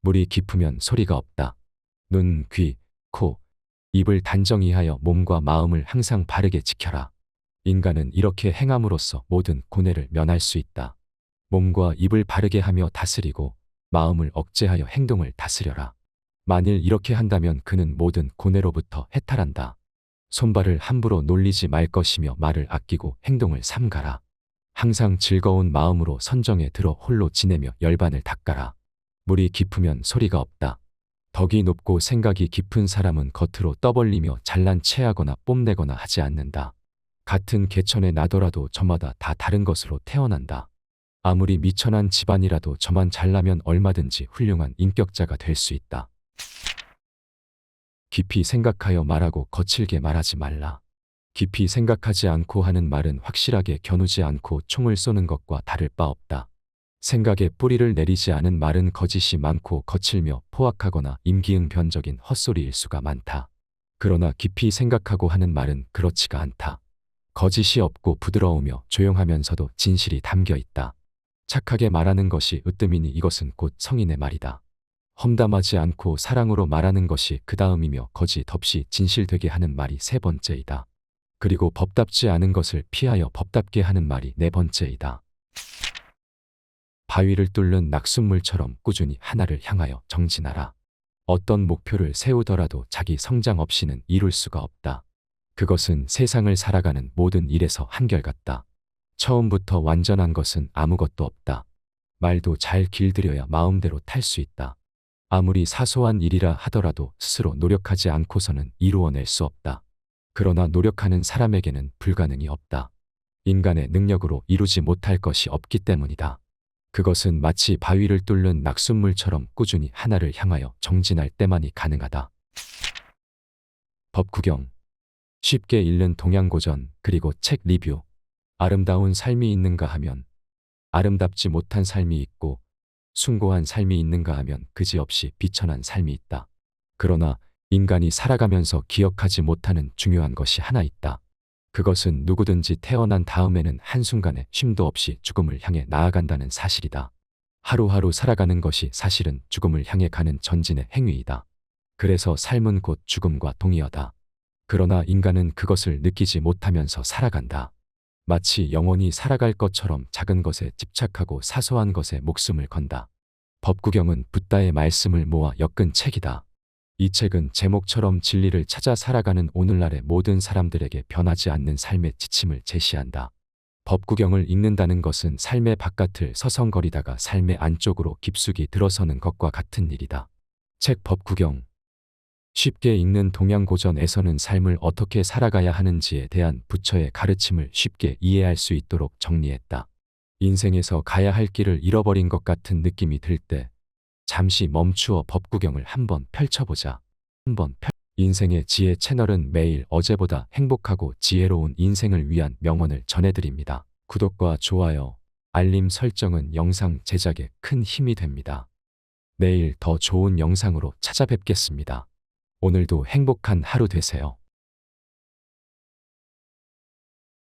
물이 깊으면 소리가 없다. 눈, 귀, 코, 입을 단정히 하여 몸과 마음을 항상 바르게 지켜라. 인간은 이렇게 행함으로써 모든 고뇌를 면할 수 있다. 몸과 입을 바르게 하며 다스리고 마음을 억제하여 행동을 다스려라. 만일 이렇게 한다면 그는 모든 고뇌로부터 해탈한다. 손발을 함부로 놀리지 말 것이며 말을 아끼고 행동을 삼가라. 항상 즐거운 마음으로 선정에 들어 홀로 지내며 열반을 닦아라. 물이 깊으면 소리가 없다. 덕이 높고 생각이 깊은 사람은 겉으로 떠벌리며 잘난 체하거나 뽐내거나 하지 않는다. 같은 개천에 나더라도 저마다 다 다른 것으로 태어난다. 아무리 미천한 집안이라도 저만 잘나면 얼마든지 훌륭한 인격자가 될 수 있다. 깊이 생각하여 말하고 거칠게 말하지 말라. 깊이 생각하지 않고 하는 말은 확실하게 겨누지 않고 총을 쏘는 것과 다를 바 없다. 생각에 뿌리를 내리지 않은 말은 거짓이 많고 거칠며 포악하거나 임기응변적인 헛소리일 수가 많다. 그러나 깊이 생각하고 하는 말은 그렇지가 않다. 거짓이 없고 부드러우며 조용하면서도 진실이 담겨 있다. 착하게 말하는 것이 으뜸이니 이것은 곧 성인의 말이다. 험담하지 않고 사랑으로 말하는 것이 그 다음이며 거짓 없이 진실되게 하는 말이 세 번째이다. 그리고 법답지 않은 것을 피하여 법답게 하는 말이 네 번째이다. 바위를 뚫는 낙숫물처럼 꾸준히 하나를 향하여 정진하라. 어떤 목표를 세우더라도 자기 성장 없이는 이룰 수가 없다. 그것은 세상을 살아가는 모든 일에서 한결같다. 처음부터 완전한 것은 아무것도 없다. 말도 잘 길들여야 마음대로 탈 수 있다. 아무리 사소한 일이라 하더라도 스스로 노력하지 않고서는 이루어낼 수 없다. 그러나 노력하는 사람에게는 불가능이 없다. 인간의 능력으로 이루지 못할 것이 없기 때문이다. 그것은 마치 바위를 뚫는 낙숫물처럼 꾸준히 하나를 향하여 정진할 때만이 가능하다. 법구경, 쉽게 읽는 동양고전 그리고 책 리뷰. 아름다운 삶이 있는가 하면 아름답지 못한 삶이 있고 숭고한 삶이 있는가 하면 그지없이 비천한 삶이 있다. 그러나 인간이 살아가면서 기억하지 못하는 중요한 것이 하나 있다. 그것은 누구든지 태어난 다음에는 한순간에 쉼도 없이 죽음을 향해 나아간다는 사실이다. 하루하루 살아가는 것이 사실은 죽음을 향해 가는 전진의 행위이다. 그래서 삶은 곧 죽음과 동의어다. 그러나 인간은 그것을 느끼지 못하면서 살아간다. 마치 영원히 살아갈 것처럼 작은 것에 집착하고 사소한 것에 목숨을 건다. 법구경은 붓다의 말씀을 모아 엮은 책이다. 이 책은 제목처럼 진리를 찾아 살아가는 오늘날의 모든 사람들에게 변하지 않는 삶의 지침을 제시한다. 법구경을 읽는다는 것은 삶의 바깥을 서성거리다가 삶의 안쪽으로 깊숙이 들어서는 것과 같은 일이다. 책 법구경. 쉽게 읽는 동양고전에서는 삶을 어떻게 살아가야 하는지에 대한 부처의 가르침을 쉽게 이해할 수 있도록 정리했다. 인생에서 가야 할 길을 잃어버린 것 같은 느낌이 들 때 잠시 멈추어 법구경을 한번 펼쳐보자. 인생의 지혜 채널은 매일 어제보다 행복하고 지혜로운 인생을 위한 명언을 전해드립니다. 구독과 좋아요, 알림 설정은 영상 제작에 큰 힘이 됩니다. 내일 더 좋은 영상으로 찾아뵙겠습니다. 오늘도 행복한 하루 되세요.